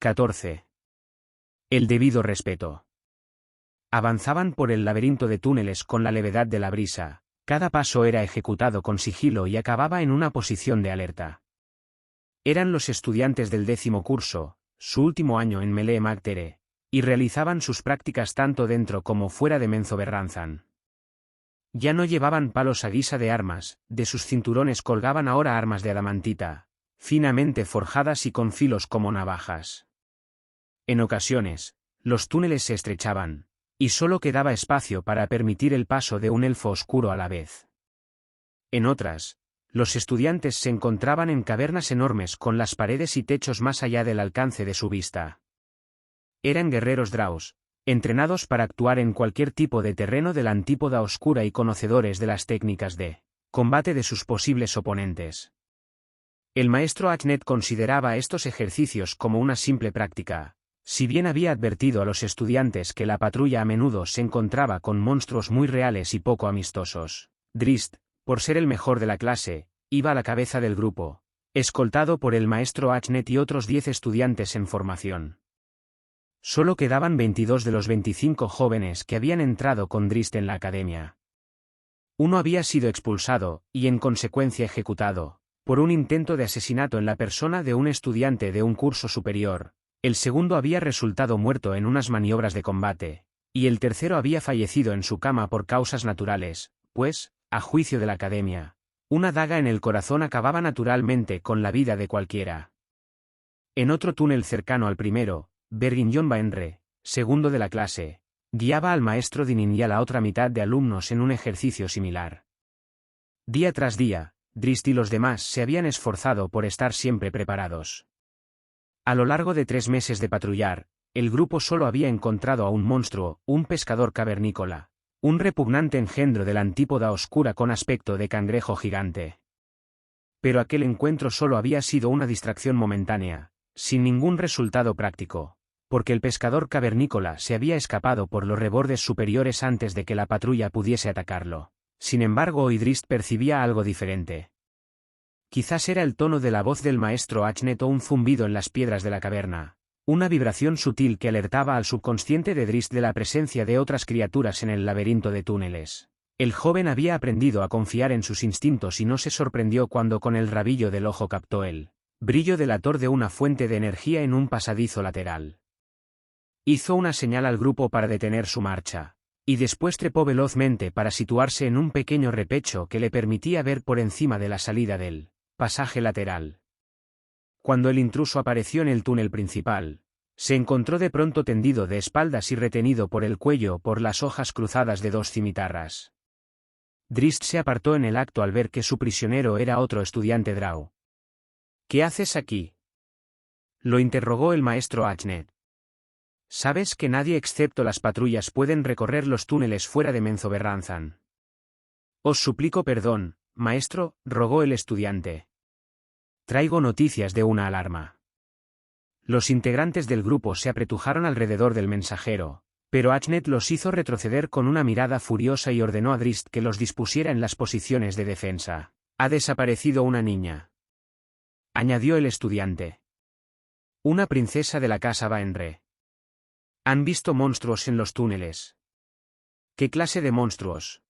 14. El debido respeto. Avanzaban por el laberinto de túneles con la levedad de la brisa, cada paso era ejecutado con sigilo y acababa en una posición de alerta. Eran los estudiantes del 10º curso, su último año en Melee Magtere, y realizaban sus prácticas tanto dentro como fuera de Menzoberranzan. Ya no llevaban palos a guisa de armas, de sus cinturones colgaban ahora armas de adamantita, finamente forjadas y con filos como navajas. En ocasiones, los túneles se estrechaban, y solo quedaba espacio para permitir el paso de un elfo oscuro a la vez. En otras, los estudiantes se encontraban en cavernas enormes con las paredes y techos más allá del alcance de su vista. Eran guerreros Draus, entrenados para actuar en cualquier tipo de terreno de la antípoda oscura y conocedores de las técnicas de combate de sus posibles oponentes. El maestro Achnet consideraba estos ejercicios como una simple práctica, si bien había advertido a los estudiantes que la patrulla a menudo se encontraba con monstruos muy reales y poco amistosos. Drizzt, por ser el mejor de la clase, iba a la cabeza del grupo, escoltado por el maestro Achnet y otros 10 estudiantes en formación. Solo quedaban 22 de los 25 jóvenes que habían entrado con Drizzt en la academia. Uno había sido expulsado, y en consecuencia ejecutado, por un intento de asesinato en la persona de un estudiante de un curso superior, el segundo había resultado muerto en unas maniobras de combate, y el tercero había fallecido en su cama por causas naturales, pues, a juicio de la academia, una daga en el corazón acababa naturalmente con la vida de cualquiera. En otro túnel cercano al primero, Bergin Baenre, segundo de la clase, guiaba al maestro Dinin y a la otra mitad de alumnos en un ejercicio similar. Día tras día, Drizzt y los demás se habían esforzado por estar siempre preparados. A lo largo de 3 meses de patrullar, el grupo solo había encontrado a un monstruo, un pescador cavernícola, un repugnante engendro de la antípoda oscura con aspecto de cangrejo gigante. Pero aquel encuentro solo había sido una distracción momentánea, sin ningún resultado práctico, porque el pescador cavernícola se había escapado por los rebordes superiores antes de que la patrulla pudiese atacarlo. Sin embargo, hoy Drizzt percibía algo diferente. Quizás era el tono de la voz del maestro Achnet o un zumbido en las piedras de la caverna, una vibración sutil que alertaba al subconsciente de Drizzt de la presencia de otras criaturas en el laberinto de túneles. El joven había aprendido a confiar en sus instintos y no se sorprendió cuando con el rabillo del ojo captó el brillo delator de una fuente de energía en un pasadizo lateral. Hizo una señal al grupo para detener su marcha, y después trepó velozmente para situarse en un pequeño repecho que le permitía ver por encima de la salida del pasaje lateral. Cuando el intruso apareció en el túnel principal, se encontró de pronto tendido de espaldas y retenido por el cuello por las hojas cruzadas de 2 cimitarras. Drizzt se apartó en el acto al ver que su prisionero era otro estudiante Drau. «¿Qué haces aquí?», lo interrogó el maestro Achnet. «¿Sabes que nadie excepto las patrullas pueden recorrer los túneles fuera de Menzoberranzan?» «Os suplico perdón, maestro», rogó el estudiante. «Traigo noticias de una alarma». Los integrantes del grupo se apretujaron alrededor del mensajero, pero Achnet los hizo retroceder con una mirada furiosa y ordenó a Drizzt que los dispusiera en las posiciones de defensa. «Ha desaparecido una niña», añadió el estudiante. «Una princesa de la casa Baenre. ¿Han visto monstruos en los túneles?» «¿Qué clase de monstruos?»,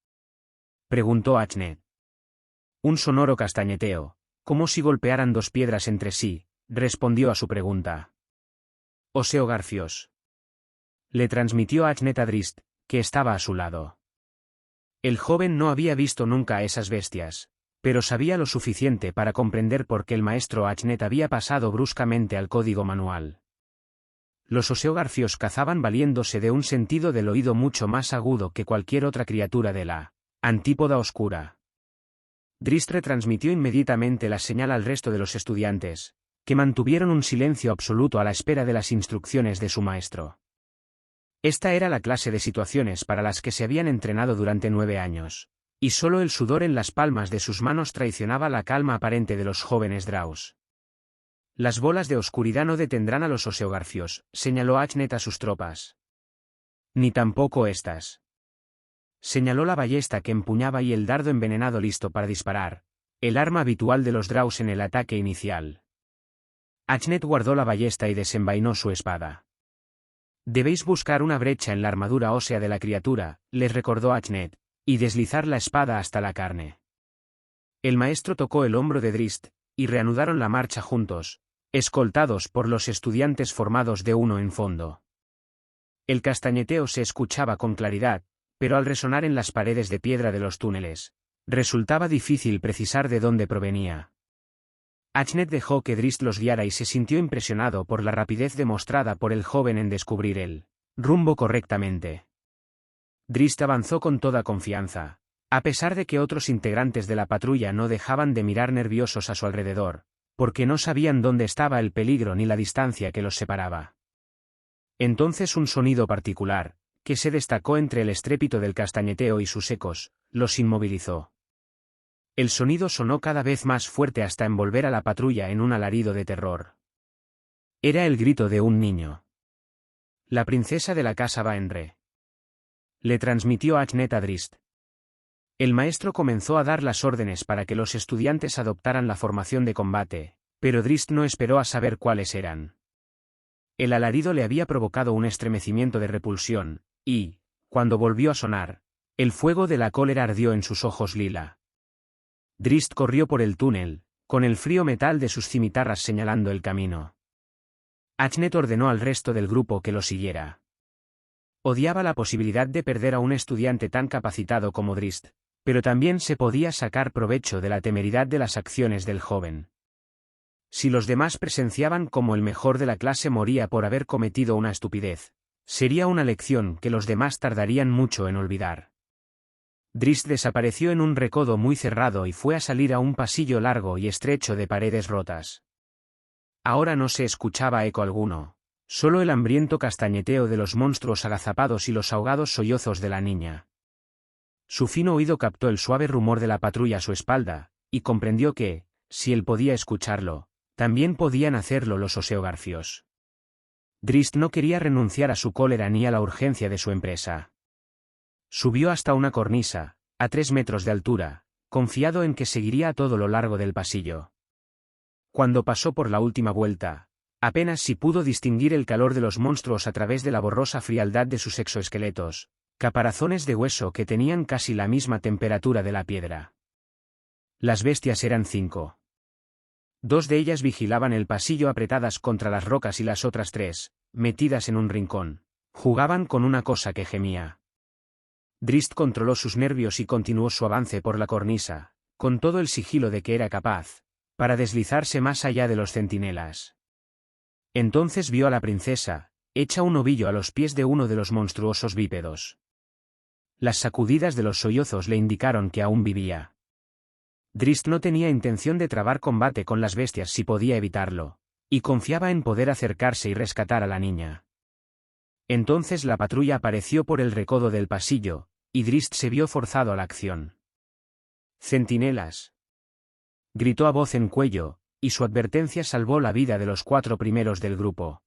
preguntó Achnet. Un sonoro castañeteo, como si golpearan 2 piedras entre sí, respondió a su pregunta. «Oseogarfios», le transmitió Achnet a Drizzt, que estaba a su lado. El joven no había visto nunca a esas bestias, pero sabía lo suficiente para comprender por qué el maestro Achnet había pasado bruscamente al código manual. Los oseogarfios cazaban valiéndose de un sentido del oído mucho más agudo que cualquier otra criatura de la antípoda oscura. Drizzt retransmitió inmediatamente la señal al resto de los estudiantes, que mantuvieron un silencio absoluto a la espera de las instrucciones de su maestro. Esta era la clase de situaciones para las que se habían entrenado durante 9 años, y solo el sudor en las palmas de sus manos traicionaba la calma aparente de los jóvenes Draus. «Las bolas de oscuridad no detendrán a los oseogarfios», señaló Achnet a sus tropas. «Ni tampoco estas», señaló la ballesta que empuñaba y el dardo envenenado listo para disparar, el arma habitual de los Draus en el ataque inicial. Achnet guardó la ballesta y desenvainó su espada. Debéis buscar una brecha en la armadura ósea de la criatura, les recordó Achnet, y deslizar la espada hasta la carne. El maestro tocó el hombro de Drist, y reanudaron la marcha juntos, escoltados por los estudiantes formados de uno en fondo. El castañeteo se escuchaba con claridad, pero al resonar en las paredes de piedra de los túneles, resultaba difícil precisar de dónde provenía. Achnet dejó que Drist los guiara y se sintió impresionado por la rapidez demostrada por el joven en descubrir el rumbo correctamente. Drist avanzó con toda confianza, a pesar de que otros integrantes de la patrulla no dejaban de mirar nerviosos a su alrededor, porque no sabían dónde estaba el peligro ni la distancia que los separaba. Entonces un sonido particular, que se destacó entre el estrépito del castañeteo y sus ecos, los inmovilizó. El sonido sonó cada vez más fuerte hasta envolver a la patrulla en un alarido de terror. Era el grito de un niño. La princesa de la casa Baenre. Le transmitió Achnet a Drist. El maestro comenzó a dar las órdenes para que los estudiantes adoptaran la formación de combate, pero Drist no esperó a saber cuáles eran. El alarido le había provocado un estremecimiento de repulsión, y, cuando volvió a sonar, el fuego de la cólera ardió en sus ojos lila. Drist corrió por el túnel, con el frío metal de sus cimitarras señalando el camino. Achnet ordenó al resto del grupo que lo siguiera. Odiaba la posibilidad de perder a un estudiante tan capacitado como Drist, pero también se podía sacar provecho de la temeridad de las acciones del joven. Si los demás presenciaban cómo el mejor de la clase moría por haber cometido una estupidez, sería una lección que los demás tardarían mucho en olvidar. Drist desapareció en un recodo muy cerrado y fue a salir a un pasillo largo y estrecho de paredes rotas. Ahora no se escuchaba eco alguno, solo el hambriento castañeteo de los monstruos agazapados y los ahogados sollozos de la niña. Su fino oído captó el suave rumor de la patrulla a su espalda, y comprendió que, si él podía escucharlo, también podían hacerlo los oseogarfios. Drist no quería renunciar a su cólera ni a la urgencia de su empresa. Subió hasta una cornisa, a 3 metros de altura, confiado en que seguiría a todo lo largo del pasillo. Cuando pasó por la última vuelta, apenas si pudo distinguir el calor de los monstruos a través de la borrosa frialdad de sus exoesqueletos, caparazones de hueso que tenían casi la misma temperatura de la piedra. Las bestias eran 5. 2 de ellas vigilaban el pasillo apretadas contra las rocas y las otras 3, metidas en un rincón, jugaban con una cosa que gemía. Drist controló sus nervios y continuó su avance por la cornisa, con todo el sigilo de que era capaz, para deslizarse más allá de los centinelas. Entonces vio a la princesa, hecha un ovillo a los pies de uno de los monstruosos bípedos. Las sacudidas de los sollozos le indicaron que aún vivía. Drist no tenía intención de trabar combate con las bestias si podía evitarlo, y confiaba en poder acercarse y rescatar a la niña. Entonces la patrulla apareció por el recodo del pasillo, y Drist se vio forzado a la acción. «Centinelas», gritó a voz en cuello, y su advertencia salvó la vida de los 4 primeros del grupo.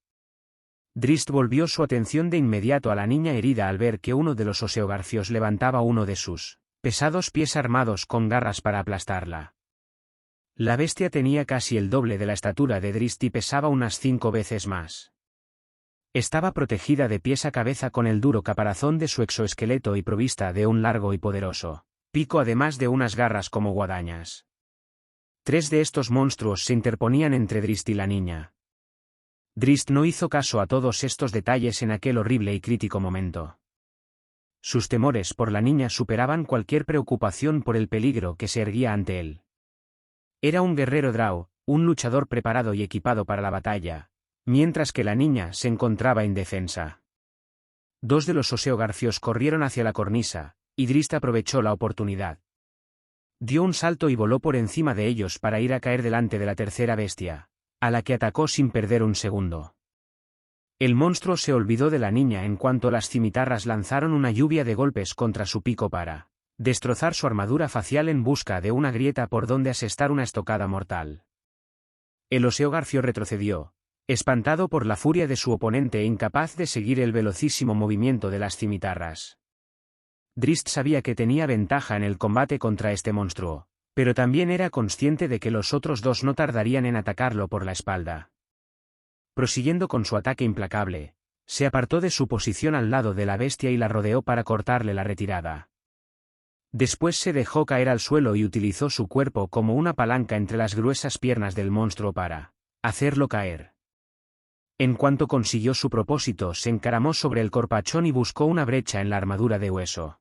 Drist volvió su atención de inmediato a la niña herida al ver que uno de los oseogarfios levantaba uno de sus pesados pies armados con garras para aplastarla. La bestia tenía casi el doble de la estatura de Drist y pesaba unas 5 veces más. Estaba protegida de pies a cabeza con el duro caparazón de su exoesqueleto y provista de un largo y poderoso pico además de unas garras como guadañas. 3 de estos monstruos se interponían entre Drist y la niña. Drist no hizo caso a todos estos detalles en aquel horrible y crítico momento. Sus temores por la niña superaban cualquier preocupación por el peligro que se erguía ante él. Era un guerrero drow, un luchador preparado y equipado para la batalla, mientras que la niña se encontraba indefensa. 2 de los oseogarfios corrieron hacia la cornisa, y Drist aprovechó la oportunidad. Dio un salto y voló por encima de ellos para ir a caer delante de la tercera bestia, a la que atacó sin perder un segundo. El monstruo se olvidó de la niña en cuanto las cimitarras lanzaron una lluvia de golpes contra su pico para destrozar su armadura facial en busca de una grieta por donde asestar una estocada mortal. El oseogarfio retrocedió, espantado por la furia de su oponente e incapaz de seguir el velocísimo movimiento de las cimitarras. Drist sabía que tenía ventaja en el combate contra este monstruo, pero también era consciente de que los otros 2 no tardarían en atacarlo por la espalda. prosiguiendo con su ataque implacable, se apartó de su posición al lado de la bestia y la rodeó para cortarle la retirada. Después se dejó caer al suelo y utilizó su cuerpo como una palanca entre las gruesas piernas del monstruo para hacerlo caer. En cuanto consiguió su propósito, se encaramó sobre el corpachón y buscó una brecha en la armadura de hueso.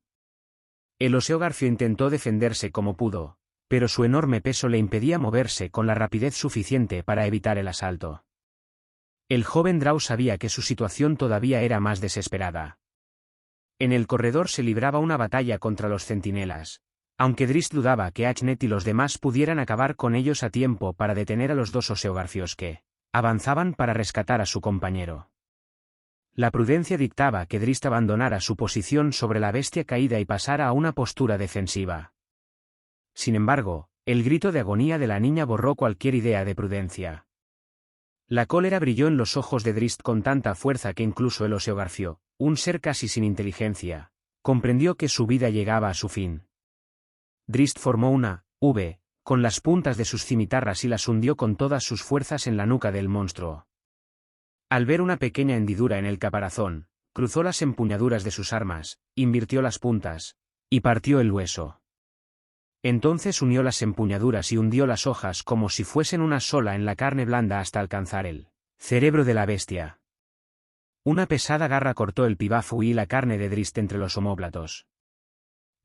El oseogarfio intentó defenderse como pudo, pero su enorme peso le impedía moverse con la rapidez suficiente para evitar el asalto. El joven Drow sabía que su situación todavía era más desesperada. En el corredor se libraba una batalla contra los centinelas, aunque Drizzt dudaba que Achnet y los demás pudieran acabar con ellos a tiempo para detener a los dos oseogarfios que avanzaban para rescatar a su compañero. La prudencia dictaba que Drizzt abandonara su posición sobre la bestia caída y pasara a una postura defensiva. Sin embargo, el grito de agonía de la niña borró cualquier idea de prudencia. La cólera brilló en los ojos de Drizzt con tanta fuerza que incluso el oseogarfio, un ser casi sin inteligencia, comprendió que su vida llegaba a su fin. Drizzt formó una V con las puntas de sus cimitarras y las hundió con todas sus fuerzas en la nuca del monstruo. Al ver una pequeña hendidura en el caparazón, cruzó las empuñaduras de sus armas, invirtió las puntas, y partió el hueso. Entonces unió las empuñaduras y hundió las hojas como si fuesen una sola en la carne blanda hasta alcanzar el cerebro de la bestia. Una pesada garra cortó el pibafu y la carne de Drizzt entre los omóplatos.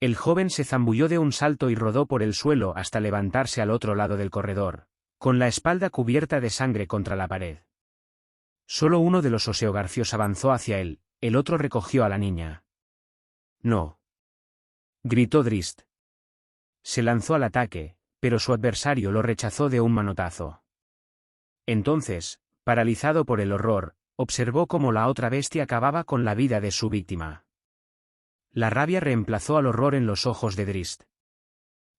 El joven se zambulló de un salto y rodó por el suelo hasta levantarse al otro lado del corredor, con la espalda cubierta de sangre contra la pared. Solo uno de los oseogarfios avanzó hacia él, el otro recogió a la niña. «No», gritó Drizzt. Se lanzó al ataque, pero su adversario lo rechazó de un manotazo. Entonces, paralizado por el horror, observó cómo la otra bestia acababa con la vida de su víctima. La rabia reemplazó al horror en los ojos de Drizzt.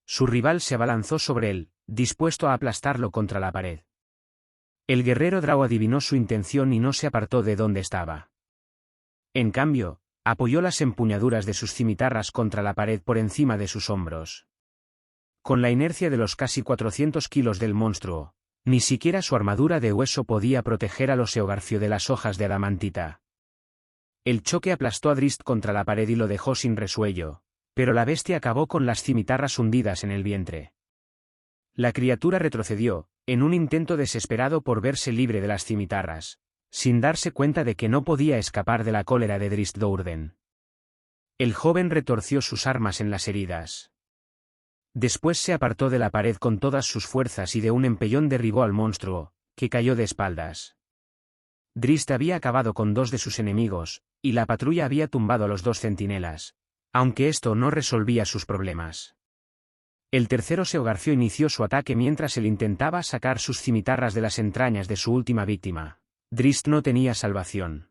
Su rival se abalanzó sobre él, dispuesto a aplastarlo contra la pared. El guerrero Drow adivinó su intención y no se apartó de donde estaba. En cambio, apoyó las empuñaduras de sus cimitarras contra la pared por encima de sus hombros. Con la inercia de los casi 400 kilos del monstruo, ni siquiera su armadura de hueso podía proteger al oseogarfio de las hojas de adamantita. El choque aplastó a Drizzt contra la pared y lo dejó sin resuello, pero la bestia acabó con las cimitarras hundidas en el vientre. La criatura retrocedió, en un intento desesperado por verse libre de las cimitarras, sin darse cuenta de que no podía escapar de la cólera de Drizzt Do'Urden. El joven retorció sus armas en las heridas. Después se apartó de la pared con todas sus fuerzas y de un empellón derribó al monstruo, que cayó de espaldas. Drizzt había acabado con dos de sus enemigos, y la patrulla había tumbado a los dos centinelas, aunque esto no resolvía sus problemas. El tercer oseogarfio inició su ataque mientras él intentaba sacar sus cimitarras de las entrañas de su última víctima. Drizzt no tenía salvación.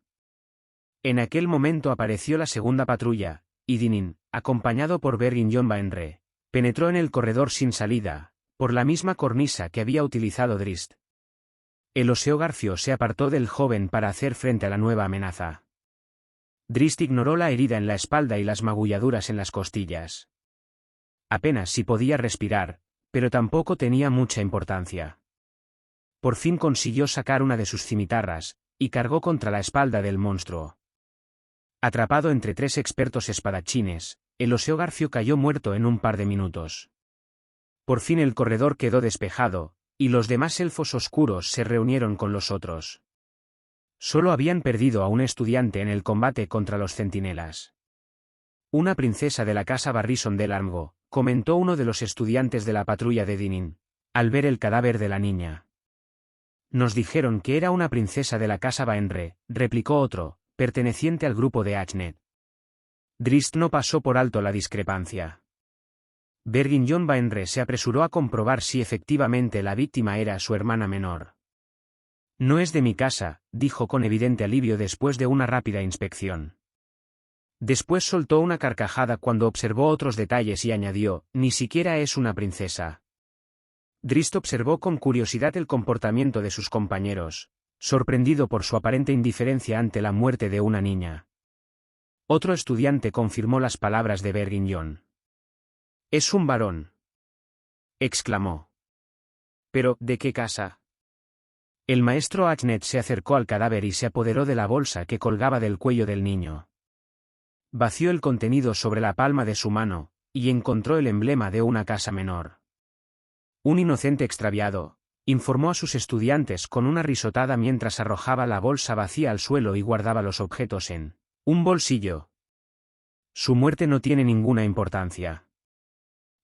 En aquel momento apareció la segunda patrulla, y Dinin, acompañado por Bergin Jonbaenre, penetró en el corredor sin salida, por la misma cornisa que había utilizado Drizzt. El oseogarfio se apartó del joven para hacer frente a la nueva amenaza. Drizzt ignoró la herida en la espalda y las magulladuras en las costillas. Apenas si podía respirar, pero tampoco tenía mucha importancia. Por fin consiguió sacar una de sus cimitarras, y cargó contra la espalda del monstruo. Atrapado entre tres expertos espadachines, el oseogarfio cayó muerto en un par de minutos. Por fin el corredor quedó despejado, y los demás elfos oscuros se reunieron con los otros. Solo habían perdido a un estudiante en el combate contra los centinelas. Una princesa de la casa Barrison del Armgo, comentó uno de los estudiantes de la patrulla de Dinin, al ver el cadáver de la niña. Nos dijeron que era una princesa de la casa Baenre, replicó otro, perteneciente al grupo de Achnet. Drizzt no pasó por alto la discrepancia. Bergin Jonbaenre se apresuró a comprobar si efectivamente la víctima era su hermana menor. No es de mi casa, dijo con evidente alivio después de una rápida inspección. Después soltó una carcajada cuando observó otros detalles y añadió, ni siquiera es una princesa. Drizzt observó con curiosidad el comportamiento de sus compañeros, sorprendido por su aparente indiferencia ante la muerte de una niña. Otro estudiante confirmó las palabras de Bergin Jon. «Es un varón», exclamó. «¿Pero de qué casa?» El maestro Achnet se acercó al cadáver y se apoderó de la bolsa que colgaba del cuello del niño. Vació el contenido sobre la palma de su mano, y encontró el emblema de una casa menor. Un inocente extraviado, informó a sus estudiantes con una risotada mientras arrojaba la bolsa vacía al suelo y guardaba los objetos en un bolsillo. Su muerte no tiene ninguna importancia.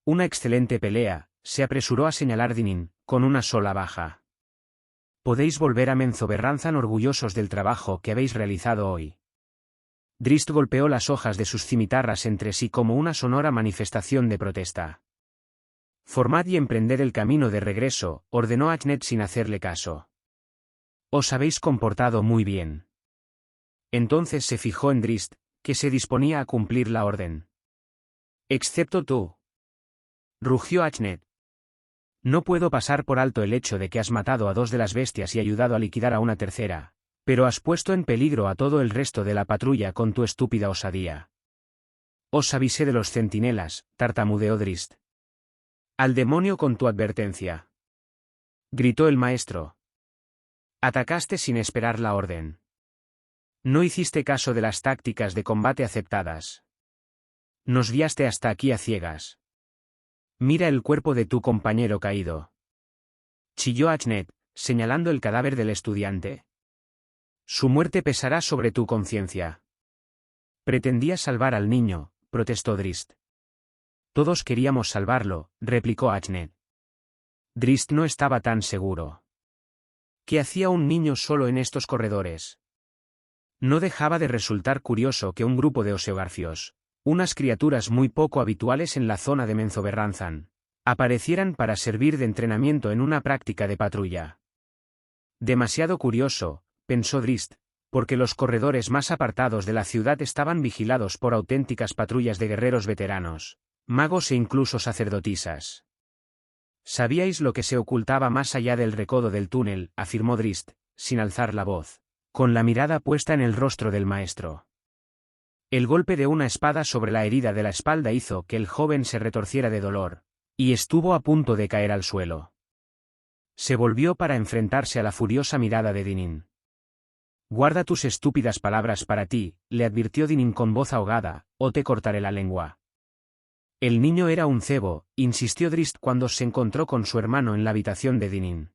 Una excelente pelea, se apresuró a señalar Dinin, con una sola baja. Podéis volver a Menzoberranzan orgullosos del trabajo que habéis realizado hoy. Drist golpeó las hojas de sus cimitarras entre sí como una sonora manifestación de protesta. Formad y emprended el camino de regreso, ordenó Achnet sin hacerle caso. Os habéis comportado muy bien. Entonces se fijó en Drist, que se disponía a cumplir la orden. Excepto tú. Rugió Achnet. No puedo pasar por alto el hecho de que has matado a 2 de las bestias y ayudado a liquidar a una tercera, pero has puesto en peligro a todo el resto de la patrulla con tu estúpida osadía. Os avisé de los centinelas, tartamudeó Drist. Al demonio con tu advertencia. Gritó el maestro. Atacaste sin esperar la orden. No hiciste caso de las tácticas de combate aceptadas. Nos guiaste hasta aquí a ciegas. Mira el cuerpo de tu compañero caído. Chilló Achnet, señalando el cadáver del estudiante. Su muerte pesará sobre tu conciencia. Pretendías salvar al niño, protestó Drist. Todos queríamos salvarlo, replicó Achnet. Drist no estaba tan seguro. ¿Qué hacía un niño solo en estos corredores? No dejaba de resultar curioso que un grupo de oseogarfios, unas criaturas muy poco habituales en la zona de Menzoberranzan, aparecieran para servir de entrenamiento en una práctica de patrulla. Demasiado curioso, pensó Drist, porque los corredores más apartados de la ciudad estaban vigilados por auténticas patrullas de guerreros veteranos, magos e incluso sacerdotisas. ¿Sabíais lo que se ocultaba más allá del recodo del túnel?, afirmó Drist, sin alzar la voz, con la mirada puesta en el rostro del maestro. El golpe de una espada sobre la herida de la espalda hizo que el joven se retorciera de dolor, y estuvo a punto de caer al suelo. Se volvió para enfrentarse a la furiosa mirada de Dinin. Guarda tus estúpidas palabras para ti, le advirtió Dinin con voz ahogada, o te cortaré la lengua. El niño era un cebo, insistió Drist cuando se encontró con su hermano en la habitación de Dinin.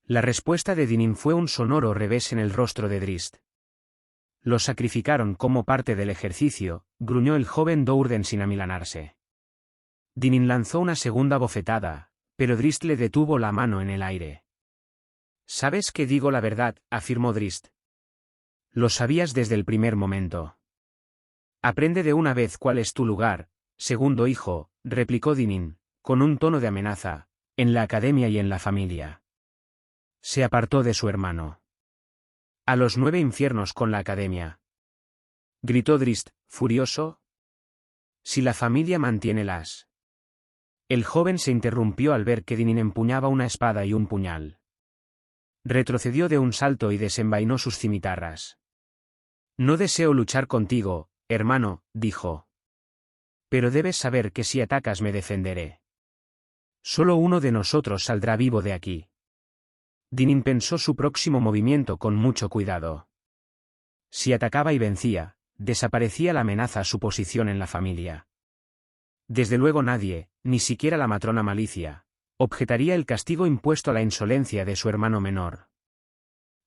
La respuesta de Dinin fue un sonoro revés en el rostro de Drist. Lo sacrificaron como parte del ejercicio, gruñó el joven Dourden sin amilanarse. Dinin lanzó una segunda bofetada, pero Drist le detuvo la mano en el aire. «Sabes que digo la verdad», afirmó Drist. «Lo sabías desde el primer momento. Aprende de una vez cuál es tu lugar, segundo hijo», replicó Dinin, con un tono de amenaza, «en la academia y en la familia». Se apartó de su hermano. «A los 9 infiernos con la academia», gritó Drist, furioso. «Si la familia mantiene las...». El joven se interrumpió al ver que Dinin empuñaba una espada y un puñal. Retrocedió de un salto y desenvainó sus cimitarras. «No deseo luchar contigo, hermano», dijo. «Pero debes saber que si atacas me defenderé. Solo uno de nosotros saldrá vivo de aquí». Dinin pensó su próximo movimiento con mucho cuidado. Si atacaba y vencía, desaparecía la amenaza a su posición en la familia. Desde luego nadie, ni siquiera la matrona Malicia, objetaría el castigo impuesto a la insolencia de su hermano menor.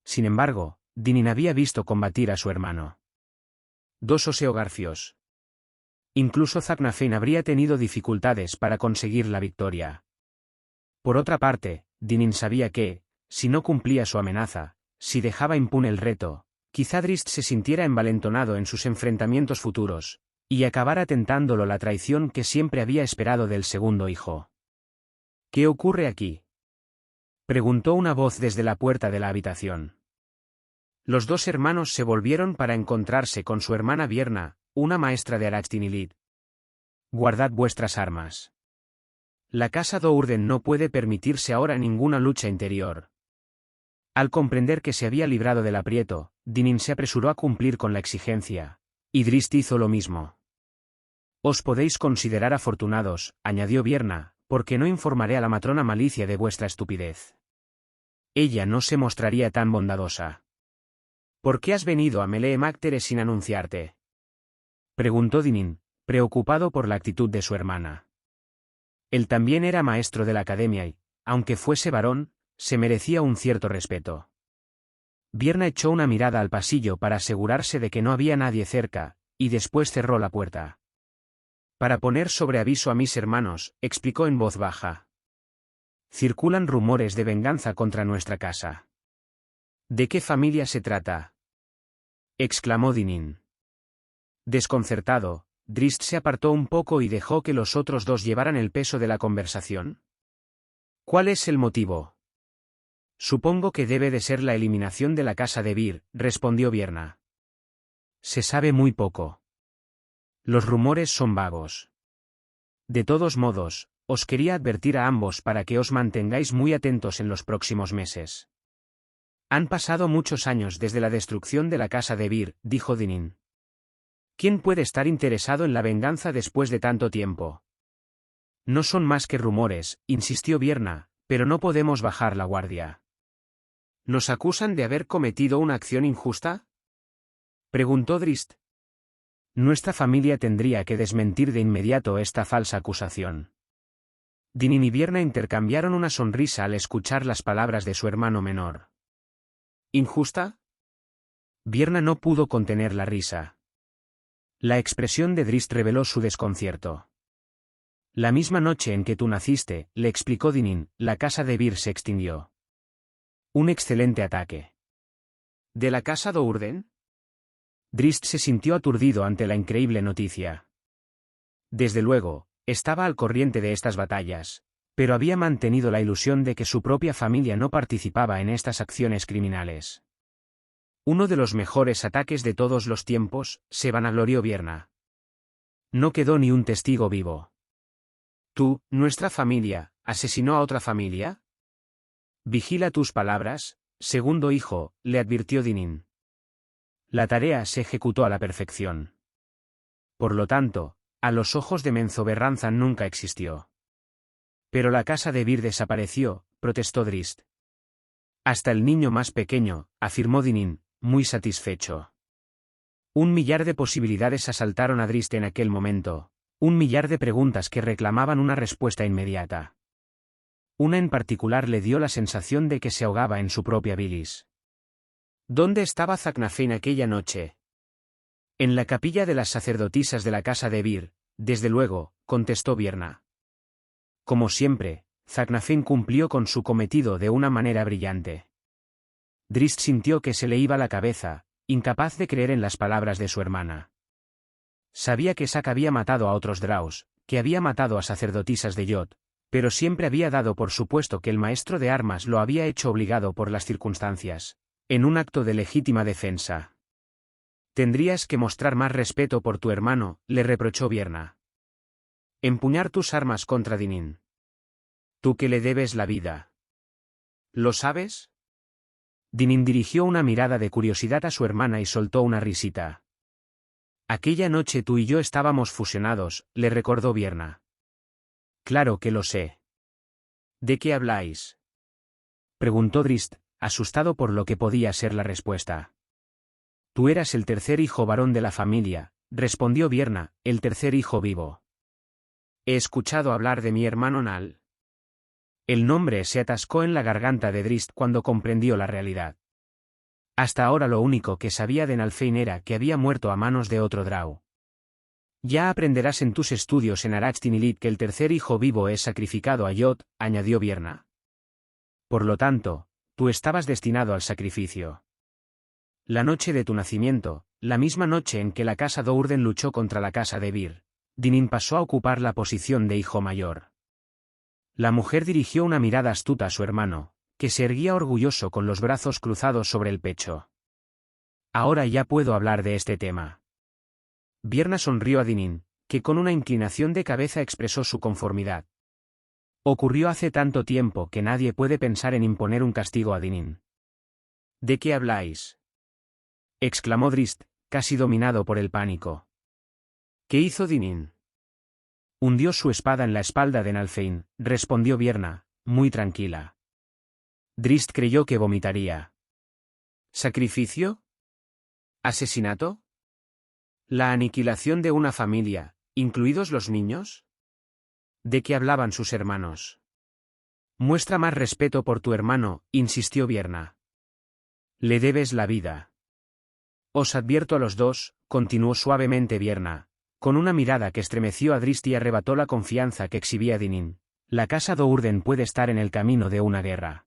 Sin embargo, Dinin había visto combatir a su hermano. 2 oseogarfios. Incluso Zaknafein habría tenido dificultades para conseguir la victoria. Por otra parte, Dinin sabía que, si no cumplía su amenaza, si dejaba impune el reto, quizá Drist se sintiera envalentonado en sus enfrentamientos futuros, y acabara tentándolo la traición que siempre había esperado del segundo hijo. «¿Qué ocurre aquí?», preguntó una voz desde la puerta de la habitación. Los 2 hermanos se volvieron para encontrarse con su hermana Vierna, una maestra de Arachtinilit. «Guardad vuestras armas. La casa Dourden no puede permitirse ahora ninguna lucha interior». Al comprender que se había librado del aprieto, Dinin se apresuró a cumplir con la exigencia, y Drist hizo lo mismo. «Os podéis considerar afortunados», añadió Vierna, «porque no informaré a la matrona Malicia de vuestra estupidez». ella no se mostraría tan bondadosa. ¿Por qué has venido a Meleemactere sin anunciarte?, preguntó Dinin, preocupado por la actitud de su hermana. Él también era maestro de la academia y, aunque fuese varón, se merecía un cierto respeto. Vierna echó una mirada al pasillo para asegurarse de que no había nadie cerca, y después cerró la puerta. Para poner sobre aviso a mis hermanos, explicó en voz baja. Circulan rumores de venganza contra nuestra casa. ¿De qué familia se trata?, exclamó Dinin. Desconcertado, Drist se apartó un poco y dejó que los otros dos llevaran el peso de la conversación. ¿Cuál es el motivo? Supongo que debe de ser la eliminación de la casa de Vir, respondió Vierna. Se sabe muy poco. Los rumores son vagos. De todos modos, os quería advertir a ambos para que os mantengáis muy atentos en los próximos meses. Han pasado muchos años desde la destrucción de la casa de Vir, dijo Dinin. ¿Quién puede estar interesado en la venganza después de tanto tiempo? No son más que rumores, insistió Vierna, pero no podemos bajar la guardia. ¿Nos acusan de haber cometido una acción injusta?, preguntó Drist. Nuestra familia tendría que desmentir de inmediato esta falsa acusación. Dinin y Vierna intercambiaron una sonrisa al escuchar las palabras de su hermano menor. ¿Injusta? Vierna no pudo contener la risa. La expresión de Drist reveló su desconcierto. La misma noche en que tú naciste, le explicó Dinin, la casa de Vir se extinguió. Un excelente ataque. ¿De la casa Dourden? Drist se sintió aturdido ante la increíble noticia. Desde luego, estaba al corriente de estas batallas, pero había mantenido la ilusión de que su propia familia no participaba en estas acciones criminales. Uno de los mejores ataques de todos los tiempos, se vanaglorió Vierna. No quedó ni un testigo vivo. ¿Tú, nuestra familia, asesinó a otra familia? Vigila tus palabras, segundo hijo, le advirtió Dinin. La tarea se ejecutó a la perfección. Por lo tanto, a los ojos de Menzoberranzan nunca existió. Pero la casa de Vir desapareció, protestó Drist. Hasta el niño más pequeño, afirmó Dinin, muy satisfecho. 1.000.000 de posibilidades asaltaron a Drist en aquel momento, 1.000.000 de preguntas que reclamaban una respuesta inmediata. Una en particular le dio la sensación de que se ahogaba en su propia bilis. ¿Dónde estaba Zacnafein aquella noche? En la capilla de las sacerdotisas de la casa de Vir, desde luego, contestó Vierna. Como siempre, Zacnafein cumplió con su cometido de una manera brillante. Drist sintió que se le iba la cabeza, incapaz de creer en las palabras de su hermana. Sabía que Zac había matado a otros Draus, que había matado a sacerdotisas de Yod, pero siempre había dado por supuesto que el maestro de armas lo había hecho obligado por las circunstancias, en un acto de legítima defensa. Tendrías que mostrar más respeto por tu hermano, le reprochó Vierna. Empuñar tus armas contra Dinin. Tú que le debes la vida. ¿Lo sabes? Dinin dirigió una mirada de curiosidad a su hermana y soltó una risita. Aquella noche tú y yo estábamos fusionados, le recordó Vierna. Claro que lo sé. ¿De qué habláis?, preguntó Drist, asustado por lo que podía ser la respuesta. Tú eras el tercer hijo varón de la familia, respondió Vierna, el tercer hijo vivo. He escuchado hablar de mi hermano Nal. El nombre se atascó en la garganta de Drist cuando comprendió la realidad. Hasta ahora lo único que sabía de Nalfein era que había muerto a manos de otro Drau. Ya aprenderás en tus estudios en Arachtinilit que el tercer hijo vivo es sacrificado a Yod, añadió Vierna. Por lo tanto, tú estabas destinado al sacrificio. La noche de tu nacimiento, la misma noche en que la casa Dourden luchó contra la casa de Vir, Dinin pasó a ocupar la posición de hijo mayor. La mujer dirigió una mirada astuta a su hermano, que se erguía orgulloso con los brazos cruzados sobre el pecho. Ahora ya puedo hablar de este tema. Vierna sonrió a Dinin, que con una inclinación de cabeza expresó su conformidad. Ocurrió hace tanto tiempo que nadie puede pensar en imponer un castigo a Dinin. ¿De qué habláis?, exclamó Drist, casi dominado por el pánico. ¿Qué hizo Dinin? Hundió su espada en la espalda de Nalfein, respondió Vierna, muy tranquila. Drist creyó que vomitaría. ¿Sacrificio? ¿Asesinato? ¿La aniquilación de una familia, incluidos los niños? ¿De qué hablaban sus hermanos? Muestra más respeto por tu hermano, insistió Vierna. Le debes la vida. Os advierto a los dos, continuó suavemente Vierna, con una mirada que estremeció a Drist y arrebató la confianza que exhibía Dinin. La casa Dourden puede estar en el camino de una guerra.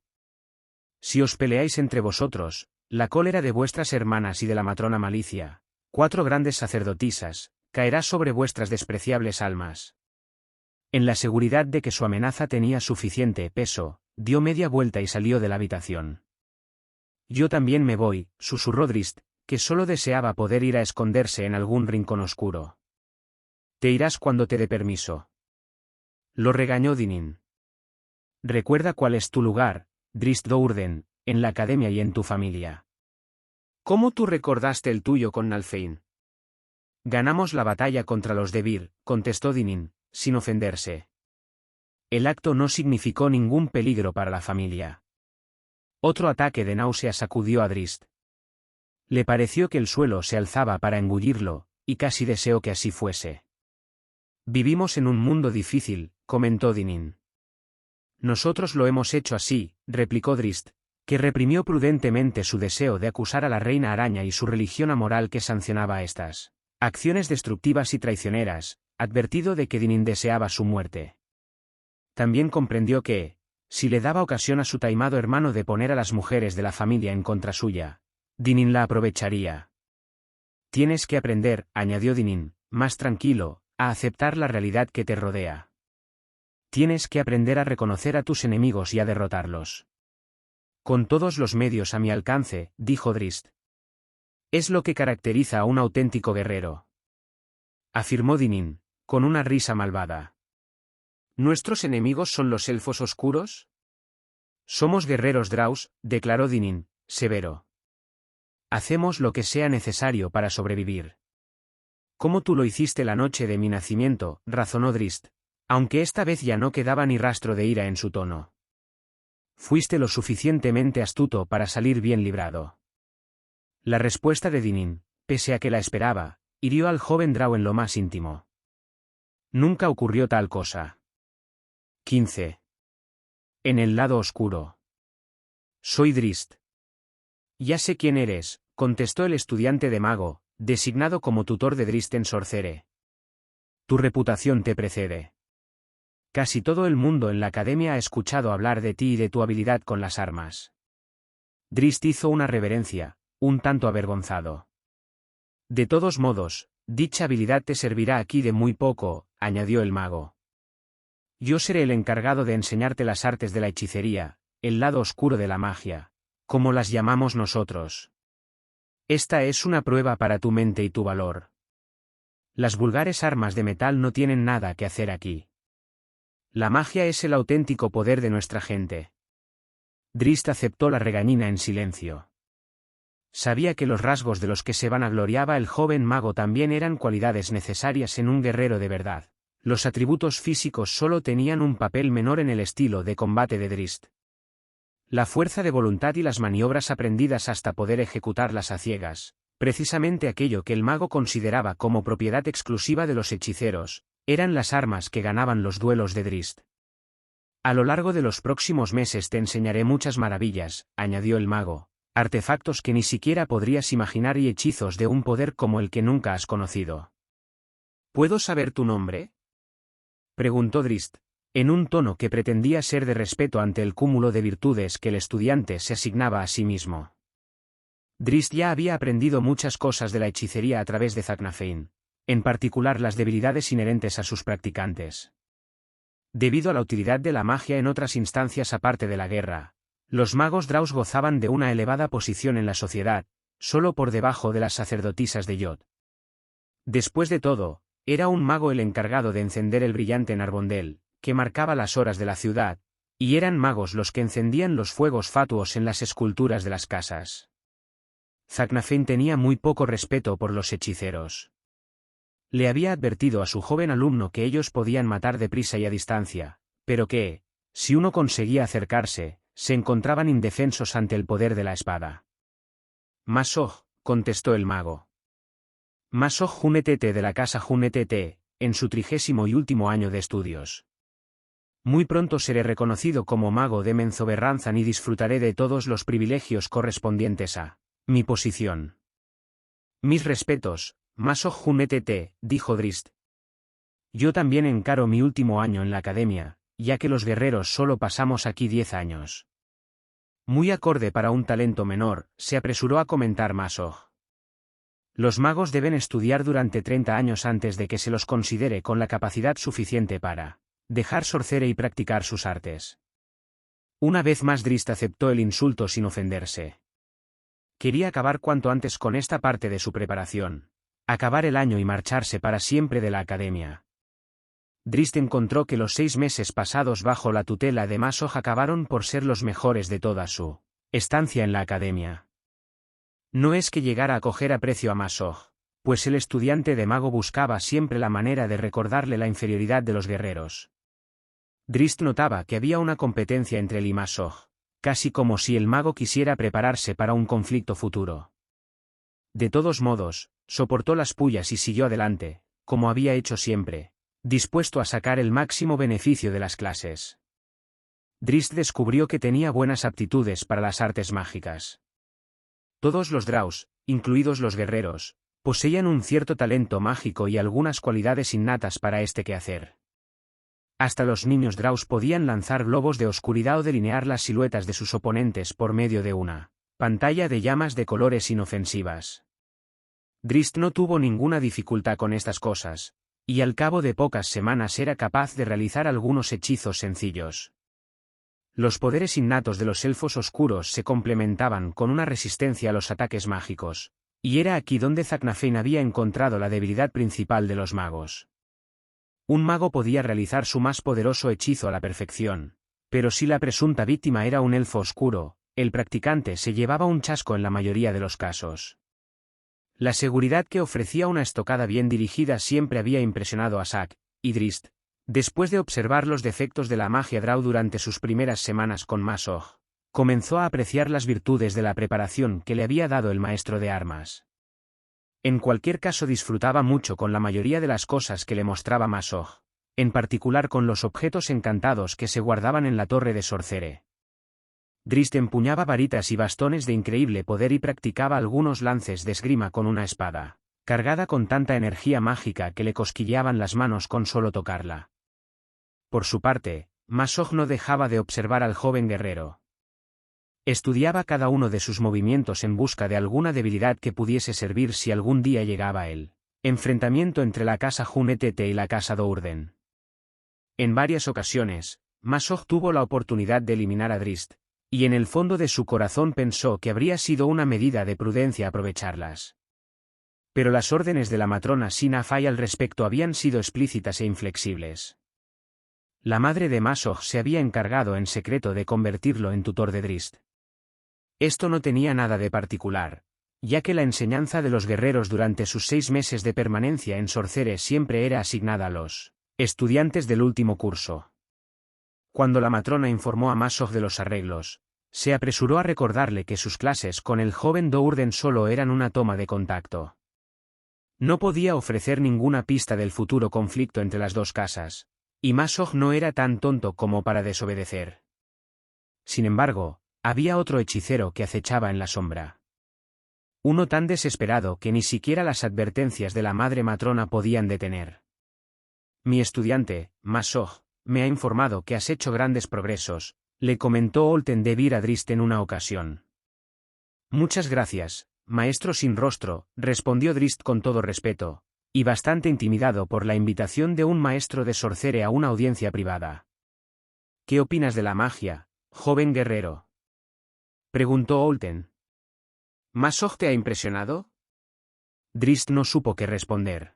Si os peleáis entre vosotros, la cólera de vuestras hermanas y de la matrona Malicia, 4 grandes sacerdotisas, caerá sobre vuestras despreciables almas. En la seguridad de que su amenaza tenía suficiente peso, dio media vuelta y salió de la habitación. Yo también me voy, susurró Drist, que solo deseaba poder ir a esconderse en algún rincón oscuro. Te irás cuando te dé permiso. Lo regañó Dinin. Recuerda cuál es tu lugar, Drist Dourden, en la academia y en tu familia. ¿Cómo tú recordaste el tuyo con Nalfein? Ganamos la batalla contra los de Vir, contestó Dinin, sin ofenderse. El acto no significó ningún peligro para la familia. Otro ataque de náusea sacudió a Drist. Le pareció que el suelo se alzaba para engullirlo, y casi deseó que así fuese. Vivimos en un mundo difícil, comentó Dinin. Nosotros lo hemos hecho así, replicó Drist, que reprimió prudentemente su deseo de acusar a la reina araña y su religión amoral que sancionaba estas acciones destructivas y traicioneras, advertido de que Dinin deseaba su muerte. También comprendió que, si le daba ocasión a su taimado hermano de poner a las mujeres de la familia en contra suya, Dinin la aprovecharía. Tienes que aprender, añadió Dinin, más tranquilo, a aceptar la realidad que te rodea. Tienes que aprender a reconocer a tus enemigos y a derrotarlos. Con todos los medios a mi alcance, dijo Drist. Es lo que caracteriza a un auténtico guerrero. Afirmó Dinin, con una risa malvada. ¿Nuestros enemigos son los elfos oscuros? Somos guerreros Draus, declaró Dinin, severo. Hacemos lo que sea necesario para sobrevivir. Como tú lo hiciste la noche de mi nacimiento, razonó Drist, aunque esta vez ya no quedaba ni rastro de ira en su tono. Fuiste lo suficientemente astuto para salir bien librado. La respuesta de Dinin, pese a que la esperaba, hirió al joven Drau en lo más íntimo. Nunca ocurrió tal cosa. 15. En el lado oscuro. Soy Drist. Ya sé quién eres, contestó el estudiante de mago, designado como tutor de Drist en Sorcere. Tu reputación te precede. Casi todo el mundo en la academia ha escuchado hablar de ti y de tu habilidad con las armas. Drist hizo una reverencia, un tanto avergonzado. De todos modos, dicha habilidad te servirá aquí de muy poco, añadió el mago. Yo seré el encargado de enseñarte las artes de la hechicería, el lado oscuro de la magia, como las llamamos nosotros. Esta es una prueba para tu mente y tu valor. Las vulgares armas de metal no tienen nada que hacer aquí. La magia es el auténtico poder de nuestra gente. Drist aceptó la regañina en silencio. Sabía que los rasgos de los que se vanagloriaba el joven mago también eran cualidades necesarias en un guerrero de verdad. Los atributos físicos solo tenían un papel menor en el estilo de combate de Drist. La fuerza de voluntad y las maniobras aprendidas hasta poder ejecutarlas a ciegas, precisamente aquello que el mago consideraba como propiedad exclusiva de los hechiceros, eran las armas que ganaban los duelos de Drist. A lo largo de los próximos meses te enseñaré muchas maravillas, añadió el mago, artefactos que ni siquiera podrías imaginar y hechizos de un poder como el que nunca has conocido. ¿Puedo saber tu nombre?, preguntó Drist, en un tono que pretendía ser de respeto ante el cúmulo de virtudes que el estudiante se asignaba a sí mismo. Drist ya había aprendido muchas cosas de la hechicería a través de Zacnafein, en particular las debilidades inherentes a sus practicantes. Debido a la utilidad de la magia en otras instancias aparte de la guerra, los magos Draus gozaban de una elevada posición en la sociedad, solo por debajo de las sacerdotisas de Yod. Después de todo, era un mago el encargado de encender el brillante Narbondel, que marcaba las horas de la ciudad, y eran magos los que encendían los fuegos fatuos en las esculturas de las casas. Zacnafein tenía muy poco respeto por los hechiceros. Le había advertido a su joven alumno que ellos podían matar deprisa y a distancia, pero que, si uno conseguía acercarse, se encontraban indefensos ante el poder de la espada. Masoj, contestó el mago. Masoj Hunetete de la casa Hunetete, en su 30º y último año de estudios. Muy pronto seré reconocido como mago de Menzoberranzan y disfrutaré de todos los privilegios correspondientes a mi posición. Mis respetos, Masoj Hunetete, dijo Drist. Yo también encaro mi último año en la academia, ya que los guerreros solo pasamos aquí 10 años. Muy acorde para un talento menor, se apresuró a comentar Masoj. Los magos deben estudiar durante 30 años antes de que se los considere con la capacidad suficiente para dejar Sorcere y practicar sus artes. Una vez más Drist aceptó el insulto sin ofenderse. Quería acabar cuanto antes con esta parte de su preparación, acabar el año y marcharse para siempre de la academia. Drist encontró que los 6 meses pasados bajo la tutela de Masoj acabaron por ser los mejores de toda su estancia en la academia. No es que llegara a coger aprecio a Masoj, pues el estudiante de mago buscaba siempre la manera de recordarle la inferioridad de los guerreros. Drist notaba que había una competencia entre él y Masoj, casi como si el mago quisiera prepararse para un conflicto futuro. De todos modos, soportó las pullas y siguió adelante, como había hecho siempre, dispuesto a sacar el máximo beneficio de las clases. Drist descubrió que tenía buenas aptitudes para las artes mágicas. Todos los Draus, incluidos los guerreros, poseían un cierto talento mágico y algunas cualidades innatas para este quehacer. Hasta los niños Draus podían lanzar globos de oscuridad o delinear las siluetas de sus oponentes por medio de una pantalla de llamas de colores inofensivas. Drist no tuvo ninguna dificultad con estas cosas, y al cabo de pocas semanas era capaz de realizar algunos hechizos sencillos. Los poderes innatos de los elfos oscuros se complementaban con una resistencia a los ataques mágicos, y era aquí donde Zaknafein había encontrado la debilidad principal de los magos. Un mago podía realizar su más poderoso hechizo a la perfección, pero si la presunta víctima era un elfo oscuro, el practicante se llevaba un chasco en la mayoría de los casos. La seguridad que ofrecía una estocada bien dirigida siempre había impresionado a Zack, y Drist, después de observar los defectos de la magia Drau durante sus primeras semanas con Masoj, comenzó a apreciar las virtudes de la preparación que le había dado el maestro de armas. En cualquier caso disfrutaba mucho con la mayoría de las cosas que le mostraba Masoj, en particular con los objetos encantados que se guardaban en la torre de Sorcere. Drist empuñaba varitas y bastones de increíble poder y practicaba algunos lances de esgrima con una espada, cargada con tanta energía mágica que le cosquilleaban las manos con solo tocarla. Por su parte, Masoj no dejaba de observar al joven guerrero. Estudiaba cada uno de sus movimientos en busca de alguna debilidad que pudiese servir si algún día llegaba el enfrentamiento entre la casa Hunetete y la casa Dourden. En varias ocasiones, Masoj tuvo la oportunidad de eliminar a Drist, y en el fondo de su corazón pensó que habría sido una medida de prudencia aprovecharlas. Pero las órdenes de la matrona Sina Fai al respecto habían sido explícitas e inflexibles. La madre de Masoj se había encargado en secreto de convertirlo en tutor de Drist. Esto no tenía nada de particular, ya que la enseñanza de los guerreros durante sus 6 meses de permanencia en Sorcere siempre era asignada a los estudiantes del último curso. Cuando la matrona informó a Masoj de los arreglos, se apresuró a recordarle que sus clases con el joven Dourden solo eran una toma de contacto. No podía ofrecer ninguna pista del futuro conflicto entre las dos casas, y Masoj no era tan tonto como para desobedecer. Sin embargo, había otro hechicero que acechaba en la sombra. Uno tan desesperado que ni siquiera las advertencias de la madre matrona podían detener. Mi estudiante, Masoj, me ha informado que has hecho grandes progresos, le comentó Olten de Vir a Drist en una ocasión. Muchas gracias, maestro sin rostro, respondió Drist con todo respeto, y bastante intimidado por la invitación de un maestro de Sorcere a una audiencia privada. ¿Qué opinas de la magia, joven guerrero?, preguntó Olten. ¿Masoj te ha impresionado? Drist no supo qué responder.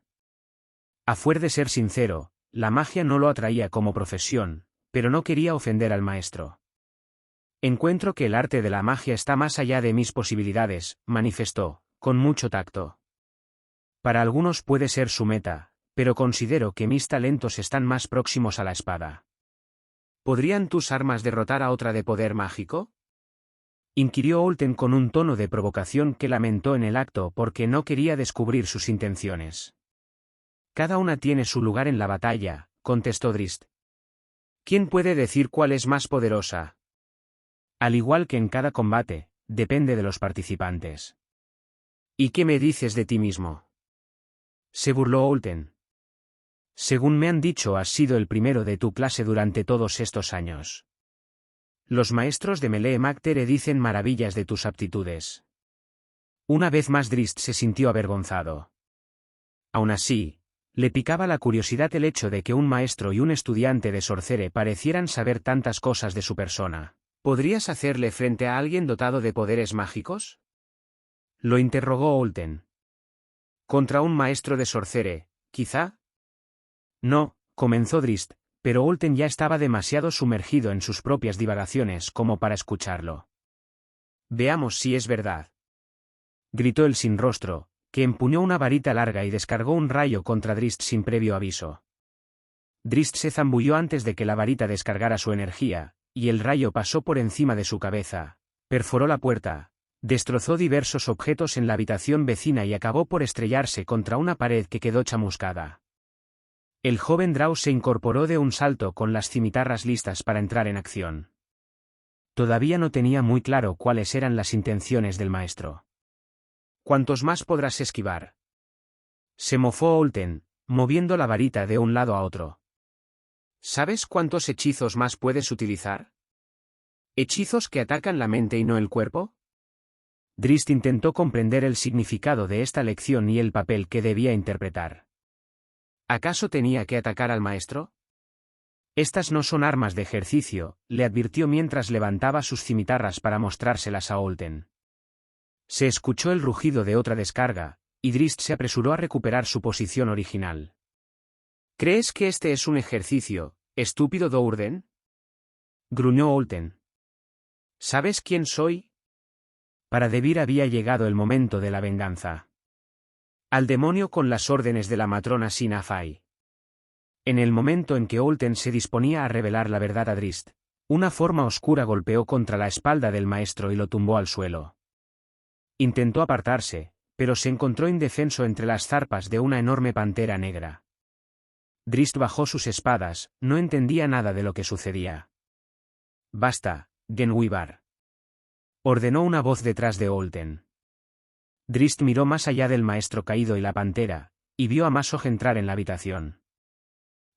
A fuer de ser sincero, la magia no lo atraía como profesión, pero no quería ofender al maestro. Encuentro que el arte de la magia está más allá de mis posibilidades, manifestó, con mucho tacto. Para algunos puede ser su meta, pero considero que mis talentos están más próximos a la espada. ¿Podrían tus armas derrotar a otra de poder mágico? Inquirió Olten con un tono de provocación que lamentó en el acto porque no quería descubrir sus intenciones. Cada una tiene su lugar en la batalla, contestó Drizzt. ¿Quién puede decir cuál es más poderosa? Al igual que en cada combate, depende de los participantes. ¿Y qué me dices de ti mismo? Se burló Olten. Según me han dicho, has sido el primero de tu clase durante todos estos años. Los maestros de Melee Mactere dicen maravillas de tus aptitudes. Una vez más Drizzt se sintió avergonzado. Aún así, le picaba la curiosidad el hecho de que un maestro y un estudiante de Sorcere parecieran saber tantas cosas de su persona. ¿Podrías hacerle frente a alguien dotado de poderes mágicos? Lo interrogó Olten. ¿Contra un maestro de Sorcere, quizá? No, comenzó Drizzt, pero Olten ya estaba demasiado sumergido en sus propias divagaciones como para escucharlo. Veamos si es verdad. Gritó el sin rostro, que empuñó una varita larga y descargó un rayo contra Drizzt sin previo aviso. Drizzt se zambulló antes de que la varita descargara su energía, y el rayo pasó por encima de su cabeza, perforó la puerta, destrozó diversos objetos en la habitación vecina y acabó por estrellarse contra una pared que quedó chamuscada. El joven Drow se incorporó de un salto con las cimitarras listas para entrar en acción. Todavía no tenía muy claro cuáles eran las intenciones del maestro. ¿Cuántos más podrás esquivar? Se mofó Olten, moviendo la varita de un lado a otro. ¿Sabes cuántos hechizos más puedes utilizar? ¿Hechizos que atacan la mente y no el cuerpo? Drizzt intentó comprender el significado de esta lección y el papel que debía interpretar. ¿Acaso tenía que atacar al maestro? Estas no son armas de ejercicio, le advirtió mientras levantaba sus cimitarras para mostrárselas a Olten. Se escuchó el rugido de otra descarga, y Drizzt se apresuró a recuperar su posición original. ¿Crees que este es un ejercicio, estúpido Dourden? Gruñó Olten. ¿Sabes quién soy? Para Debir había llegado el momento de la venganza. Al demonio con las órdenes de la matrona Sinafai. En el momento en que Olten se disponía a revelar la verdad a Drizzt, una forma oscura golpeó contra la espalda del maestro y lo tumbó al suelo. Intentó apartarse, pero se encontró indefenso entre las zarpas de una enorme pantera negra. Drizzt bajó sus espadas, no entendía nada de lo que sucedía. «Basta, Genwibar», ordenó una voz detrás de Olten. Drizzt miró más allá del maestro caído y la pantera, y vio a Masog entrar en la habitación.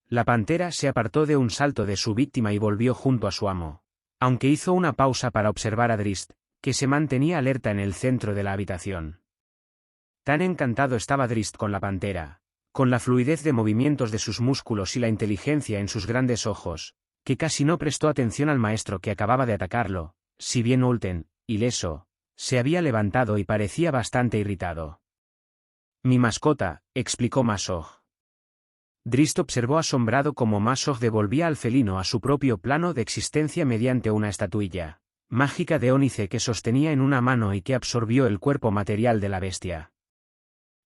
La pantera se apartó de un salto de su víctima y volvió junto a su amo, aunque hizo una pausa para observar a Drizzt, que se mantenía alerta en el centro de la habitación. Tan encantado estaba Drizzt con la pantera, con la fluidez de movimientos de sus músculos y la inteligencia en sus grandes ojos, que casi no prestó atención al maestro que acababa de atacarlo, si bien Olten, ileso, se había levantado y parecía bastante irritado. «Mi mascota», explicó Masog. Drizzt observó asombrado cómo Masog devolvía al felino a su propio plano de existencia mediante una estatuilla mágica de ónice que sostenía en una mano y que absorbió el cuerpo material de la bestia.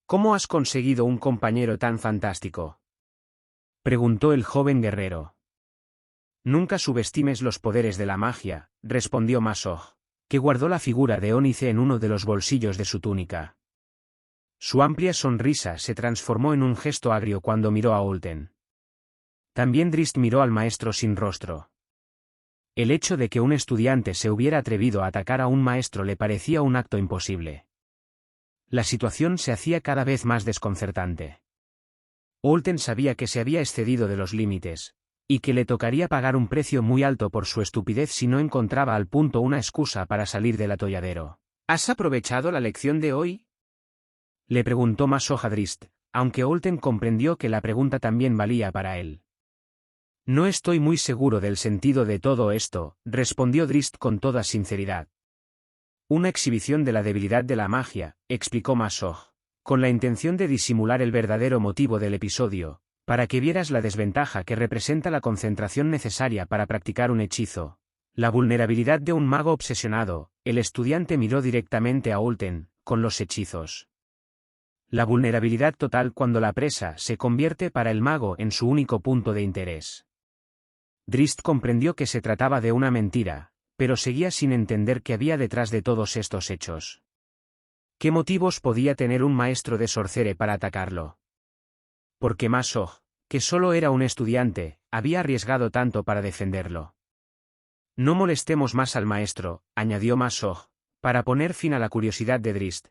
«¿Cómo has conseguido un compañero tan fantástico?», preguntó el joven guerrero. «Nunca subestimes los poderes de la magia», respondió Masog, que guardó la figura de ónice en uno de los bolsillos de su túnica. Su amplia sonrisa se transformó en un gesto agrio cuando miró a Olten. También Drizzt miró al maestro sin rostro. El hecho de que un estudiante se hubiera atrevido a atacar a un maestro le parecía un acto imposible. La situación se hacía cada vez más desconcertante. Olten sabía que se había excedido de los límites, y que le tocaría pagar un precio muy alto por su estupidez si no encontraba al punto una excusa para salir del atolladero. ¿Has aprovechado la lección de hoy?, le preguntó Masog a Drizzt, aunque Olten comprendió que la pregunta también valía para él. «No estoy muy seguro del sentido de todo esto», respondió Drizzt con toda sinceridad. «Una exhibición de la debilidad de la magia», explicó Masog, con la intención de disimular el verdadero motivo del episodio, para que vieras la desventaja que representa la concentración necesaria para practicar un hechizo. La vulnerabilidad de un mago obsesionado. El estudiante miró directamente a Olten, con los hechizos. La vulnerabilidad total cuando la presa se convierte para el mago en su único punto de interés. Drist comprendió que se trataba de una mentira, pero seguía sin entender qué había detrás de todos estos hechos. ¿Qué motivos podía tener un maestro de Sorcere para atacarlo? ¿Por qué Ma-Sog, que solo era un estudiante, había arriesgado tanto para defenderlo? No molestemos más al maestro, añadió Ma-Sog, para poner fin a la curiosidad de Drist.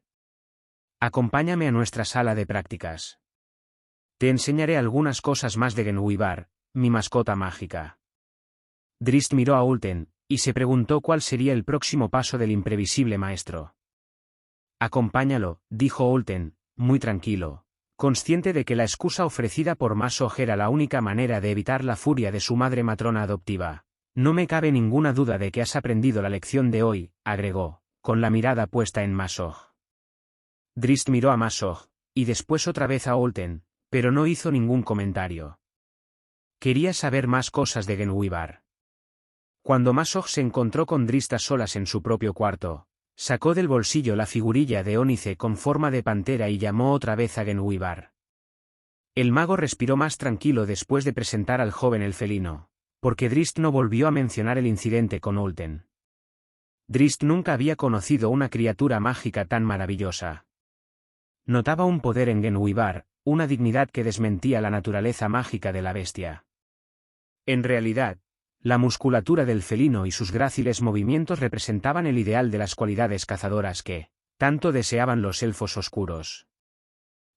Acompáñame a nuestra sala de prácticas. Te enseñaré algunas cosas más de Genwibar, mi mascota mágica. Drist miró a Ulten, y se preguntó cuál sería el próximo paso del imprevisible maestro. Acompáñalo, dijo Ulten, muy tranquilo, consciente de que la excusa ofrecida por Ma-Sog era la única manera de evitar la furia de su madre matrona adoptiva. No me cabe ninguna duda de que has aprendido la lección de hoy, agregó, con la mirada puesta en Ma-Sog. Drist miró a Ma-Sog, y después otra vez a Ulten, pero no hizo ningún comentario. Quería saber más cosas de Genwibar. Cuando Ma-Sog se encontró con Drist a solas en su propio cuarto, sacó del bolsillo la figurilla de ónice con forma de pantera y llamó otra vez a Genwibar. El mago respiró más tranquilo después de presentar al joven el felino, porque Drist no volvió a mencionar el incidente con Ulten. Drist nunca había conocido una criatura mágica tan maravillosa. Notaba un poder en Genwibar, una dignidad que desmentía la naturaleza mágica de la bestia. En realidad, la musculatura del felino y sus gráciles movimientos representaban el ideal de las cualidades cazadoras que tanto deseaban los elfos oscuros.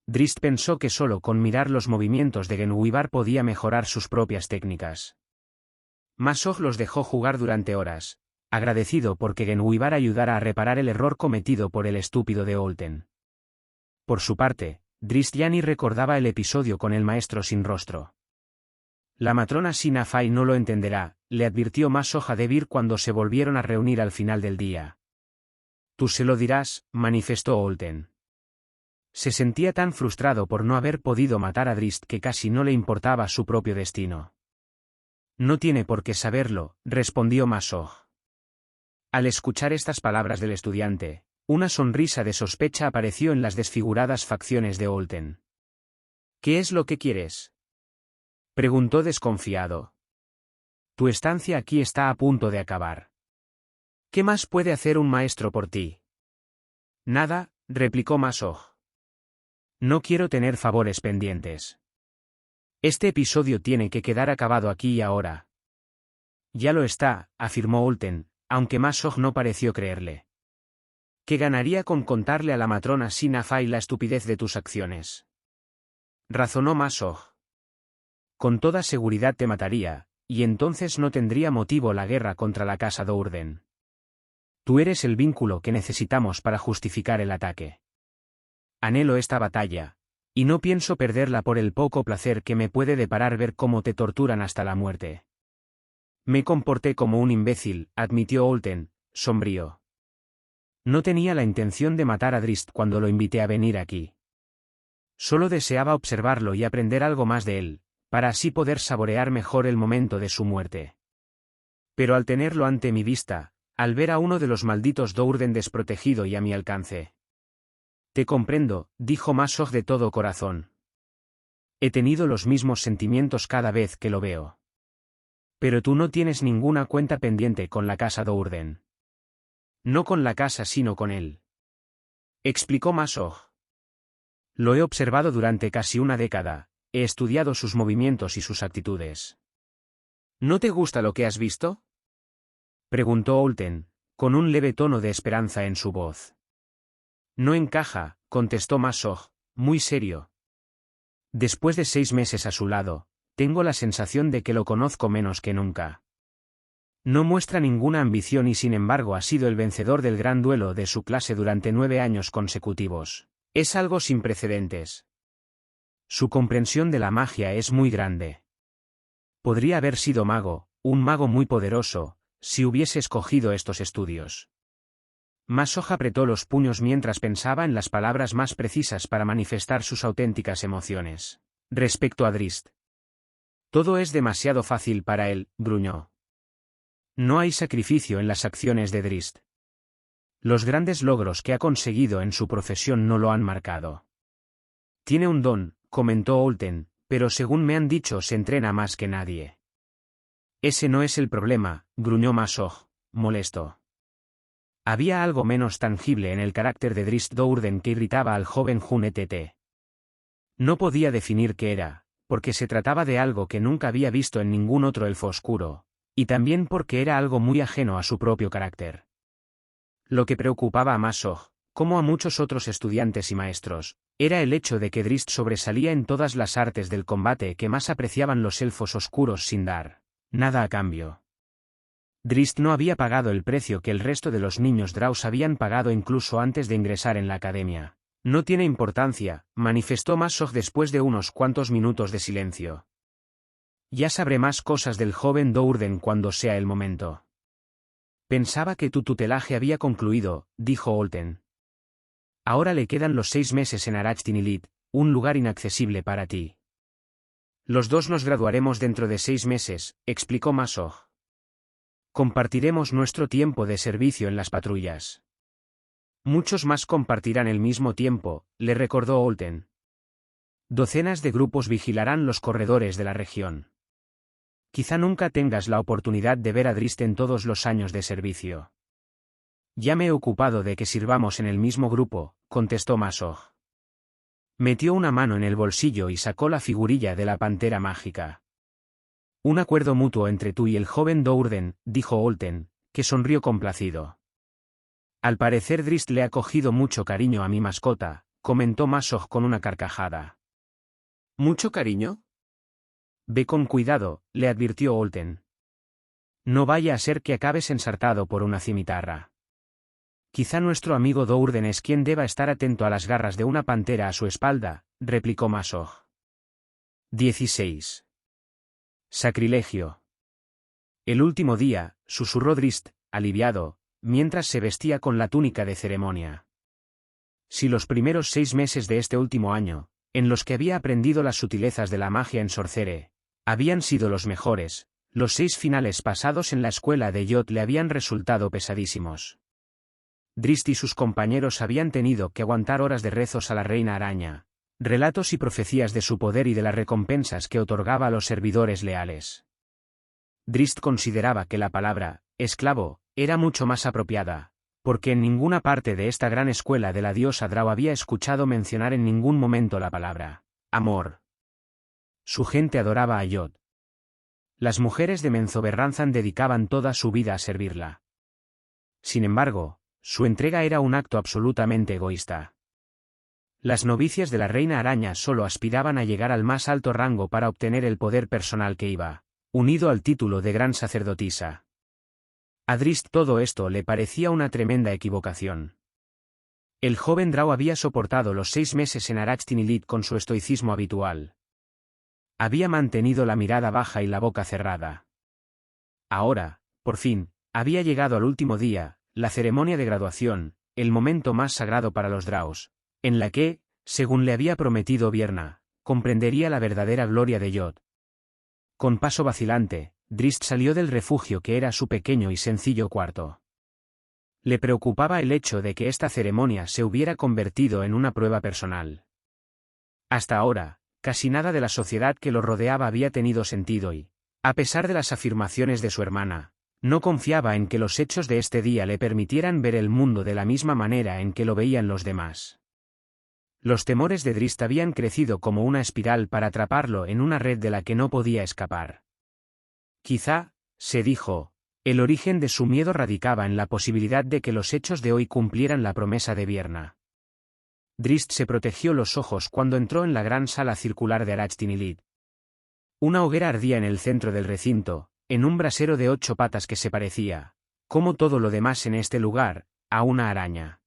Drist pensó que solo con mirar los movimientos de Genwibar podía mejorar sus propias técnicas. Ma-Sog los dejó jugar durante horas, agradecido porque Genwibar ayudara a reparar el error cometido por el estúpido de Ulten. Por su parte, Drist ya ni recordaba el episodio con el maestro sin rostro. La matrona Sinafai no lo entenderá, le advirtió Ma-Sog a Debir cuando se volvieron a reunir al final del día. Tú se lo dirás, manifestó Ulten. Se sentía tan frustrado por no haber podido matar a Drist que casi no le importaba su propio destino. No tiene por qué saberlo, respondió Ma-Sog. Al escuchar estas palabras del estudiante, una sonrisa de sospecha apareció en las desfiguradas facciones de Ulten. ¿Qué es lo que quieres?, preguntó desconfiado. Tu estancia aquí está a punto de acabar. ¿Qué más puede hacer un maestro por ti? Nada, replicó Ma-Sog. No quiero tener favores pendientes. Este episodio tiene que quedar acabado aquí y ahora. Ya lo está, afirmó Ulten, aunque Ma-Sog no pareció creerle. ¿Qué ganaría con contarle a la matrona Sinafai la estupidez de tus acciones?, razonó Ma-Sog. Con toda seguridad te mataría, y entonces no tendría motivo la guerra contra la casa Dourden. Tú eres el vínculo que necesitamos para justificar el ataque. Anhelo esta batalla, y no pienso perderla por el poco placer que me puede deparar ver cómo te torturan hasta la muerte. Me comporté como un imbécil, admitió Ulten, sombrío. No tenía la intención de matar a Drist cuando lo invité a venir aquí. Solo deseaba observarlo y aprender algo más de él, para así poder saborear mejor el momento de su muerte. Pero al tenerlo ante mi vista, al ver a uno de los malditos Dourden desprotegido y a mi alcance. Te comprendo, dijo Ma-Sog de todo corazón. He tenido los mismos sentimientos cada vez que lo veo. Pero tú no tienes ninguna cuenta pendiente con la casa Dourden. No con la casa sino con él, explicó Ma-Sog. Lo he observado durante casi una década. He estudiado sus movimientos y sus actitudes. ¿No te gusta lo que has visto?, preguntó Ulten, con un leve tono de esperanza en su voz. No encaja, contestó Ma-Sog, muy serio. Después de 6 meses a su lado, tengo la sensación de que lo conozco menos que nunca. No muestra ninguna ambición y sin embargo ha sido el vencedor del gran duelo de su clase durante 9 años consecutivos. Es algo sin precedentes. Su comprensión de la magia es muy grande. Podría haber sido mago, un mago muy poderoso, si hubiese escogido estos estudios. Ma-Sog apretó los puños mientras pensaba en las palabras más precisas para manifestar sus auténticas emociones. Respecto a Drist. Todo es demasiado fácil para él, gruñó. No hay sacrificio en las acciones de Drist. Los grandes logros que ha conseguido en su profesión no lo han marcado. Tiene un don, comentó Ulten, pero según me han dicho se entrena más que nadie. Ese no es el problema, gruñó Masoj, molesto. Había algo menos tangible en el carácter de Drizzt Do'Urden que irritaba al joven Hun-Etete. No podía definir qué era, porque se trataba de algo que nunca había visto en ningún otro elfo oscuro, y también porque era algo muy ajeno a su propio carácter. Lo que preocupaba a Masoj, como a muchos otros estudiantes y maestros, era el hecho de que Drizzt sobresalía en todas las artes del combate que más apreciaban los elfos oscuros sin dar nada a cambio. Drizzt no había pagado el precio que el resto de los niños Draus habían pagado incluso antes de ingresar en la academia. No tiene importancia, manifestó Masoj después de unos cuantos minutos de silencio. Ya sabré más cosas del joven Do'Urden cuando sea el momento. Pensaba que tu tutelaje había concluido, dijo Olten. Ahora le quedan los 6 meses en Arach-Tinilit, un lugar inaccesible para ti. Los dos nos graduaremos dentro de 6 meses, explicó Masoj. Compartiremos nuestro tiempo de servicio en las patrullas. Muchos más compartirán el mismo tiempo, le recordó Olten. Docenas de grupos vigilarán los corredores de la región. Quizá nunca tengas la oportunidad de ver a Drizzt en todos los años de servicio. Ya me he ocupado de que sirvamos en el mismo grupo, contestó Masoj. Metió una mano en el bolsillo y sacó la figurilla de la pantera mágica. Un acuerdo mutuo entre tú y el joven Do'Urden, dijo Olten, que sonrió complacido. Al parecer Drizzt le ha cogido mucho cariño a mi mascota, comentó Masoj con una carcajada. ¿Mucho cariño? Ve con cuidado, le advirtió Olten. No vaya a ser que acabes ensartado por una cimitarra. Quizá nuestro amigo Do'Urden es quien deba estar atento a las garras de una pantera a su espalda, replicó Masoj. 16. Sacrilegio. El último día, susurró Drizzt, aliviado, mientras se vestía con la túnica de ceremonia. Si los primeros 6 meses de este último año, en los que había aprendido las sutilezas de la magia en Sorcere, habían sido los mejores, los 6 finales pasados en la escuela de Yod le habían resultado pesadísimos. Drizzt y sus compañeros habían tenido que aguantar horas de rezos a la reina araña, relatos y profecías de su poder y de las recompensas que otorgaba a los servidores leales. Drizzt consideraba que la palabra esclavo era mucho más apropiada, porque en ninguna parte de esta gran escuela de la diosa Drau había escuchado mencionar en ningún momento la palabra amor. Su gente adoraba a Yod. Las mujeres de Menzoberranzan dedicaban toda su vida a servirla. Sin embargo, su entrega era un acto absolutamente egoísta. Las novicias de la reina araña solo aspiraban a llegar al más alto rango para obtener el poder personal que iba unido al título de gran sacerdotisa. A Drizzt todo esto le parecía una tremenda equivocación. El joven Drau había soportado los 6 meses en Arach-Tinilit con su estoicismo habitual. Había mantenido la mirada baja y la boca cerrada. Ahora, por fin, había llegado al último día, la ceremonia de graduación, el momento más sagrado para los Draus, en la que, según le había prometido Vierna, comprendería la verdadera gloria de Yod. Con paso vacilante, Drizzt salió del refugio que era su pequeño y sencillo cuarto. Le preocupaba el hecho de que esta ceremonia se hubiera convertido en una prueba personal. Hasta ahora, casi nada de la sociedad que lo rodeaba había tenido sentido y, a pesar de las afirmaciones de su hermana, no confiaba en que los hechos de este día le permitieran ver el mundo de la misma manera en que lo veían los demás. Los temores de Drizzt habían crecido como una espiral para atraparlo en una red de la que no podía escapar. Quizá, se dijo, el origen de su miedo radicaba en la posibilidad de que los hechos de hoy cumplieran la promesa de Vierna. Drizzt se protegió los ojos cuando entró en la gran sala circular de Arach-Tinilit. Una hoguera ardía en el centro del recinto, en un brasero de 8 patas que se parecía, como todo lo demás en este lugar, a una araña.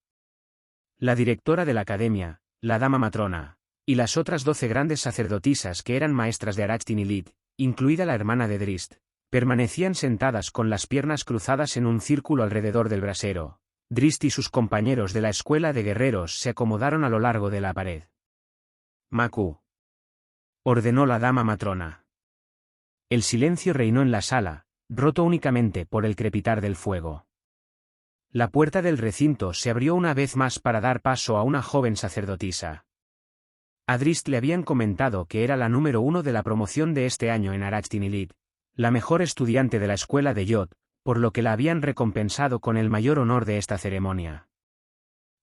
La directora de la academia, la dama matrona, y las otras 12 grandes sacerdotisas que eran maestras de Arach-Tinilit, incluida la hermana de Drizzt, permanecían sentadas con las piernas cruzadas en un círculo alrededor del brasero. Drizzt y sus compañeros de la escuela de guerreros se acomodaron a lo largo de la pared. Maku, ordenó la dama matrona. El silencio reinó en la sala, roto únicamente por el crepitar del fuego. La puerta del recinto se abrió una vez más para dar paso a una joven sacerdotisa. A Drizzt le habían comentado que era la número 1 de la promoción de este año en Arach-Tinilit, La mejor estudiante de la escuela de Yod, por lo que la habían recompensado con el mayor honor de esta ceremonia.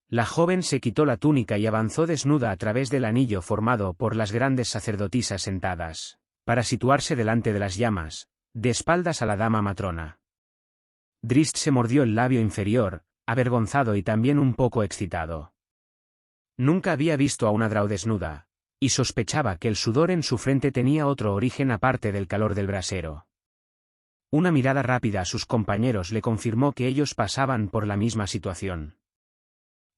La joven se quitó la túnica y avanzó desnuda a través del anillo formado por las grandes sacerdotisas sentadas, para situarse delante de las llamas, de espaldas a la dama matrona. Drizzt se mordió el labio inferior, avergonzado y también un poco excitado. Nunca había visto a una Drow desnuda, y sospechaba que el sudor en su frente tenía otro origen aparte del calor del brasero. Una mirada rápida a sus compañeros le confirmó que ellos pasaban por la misma situación.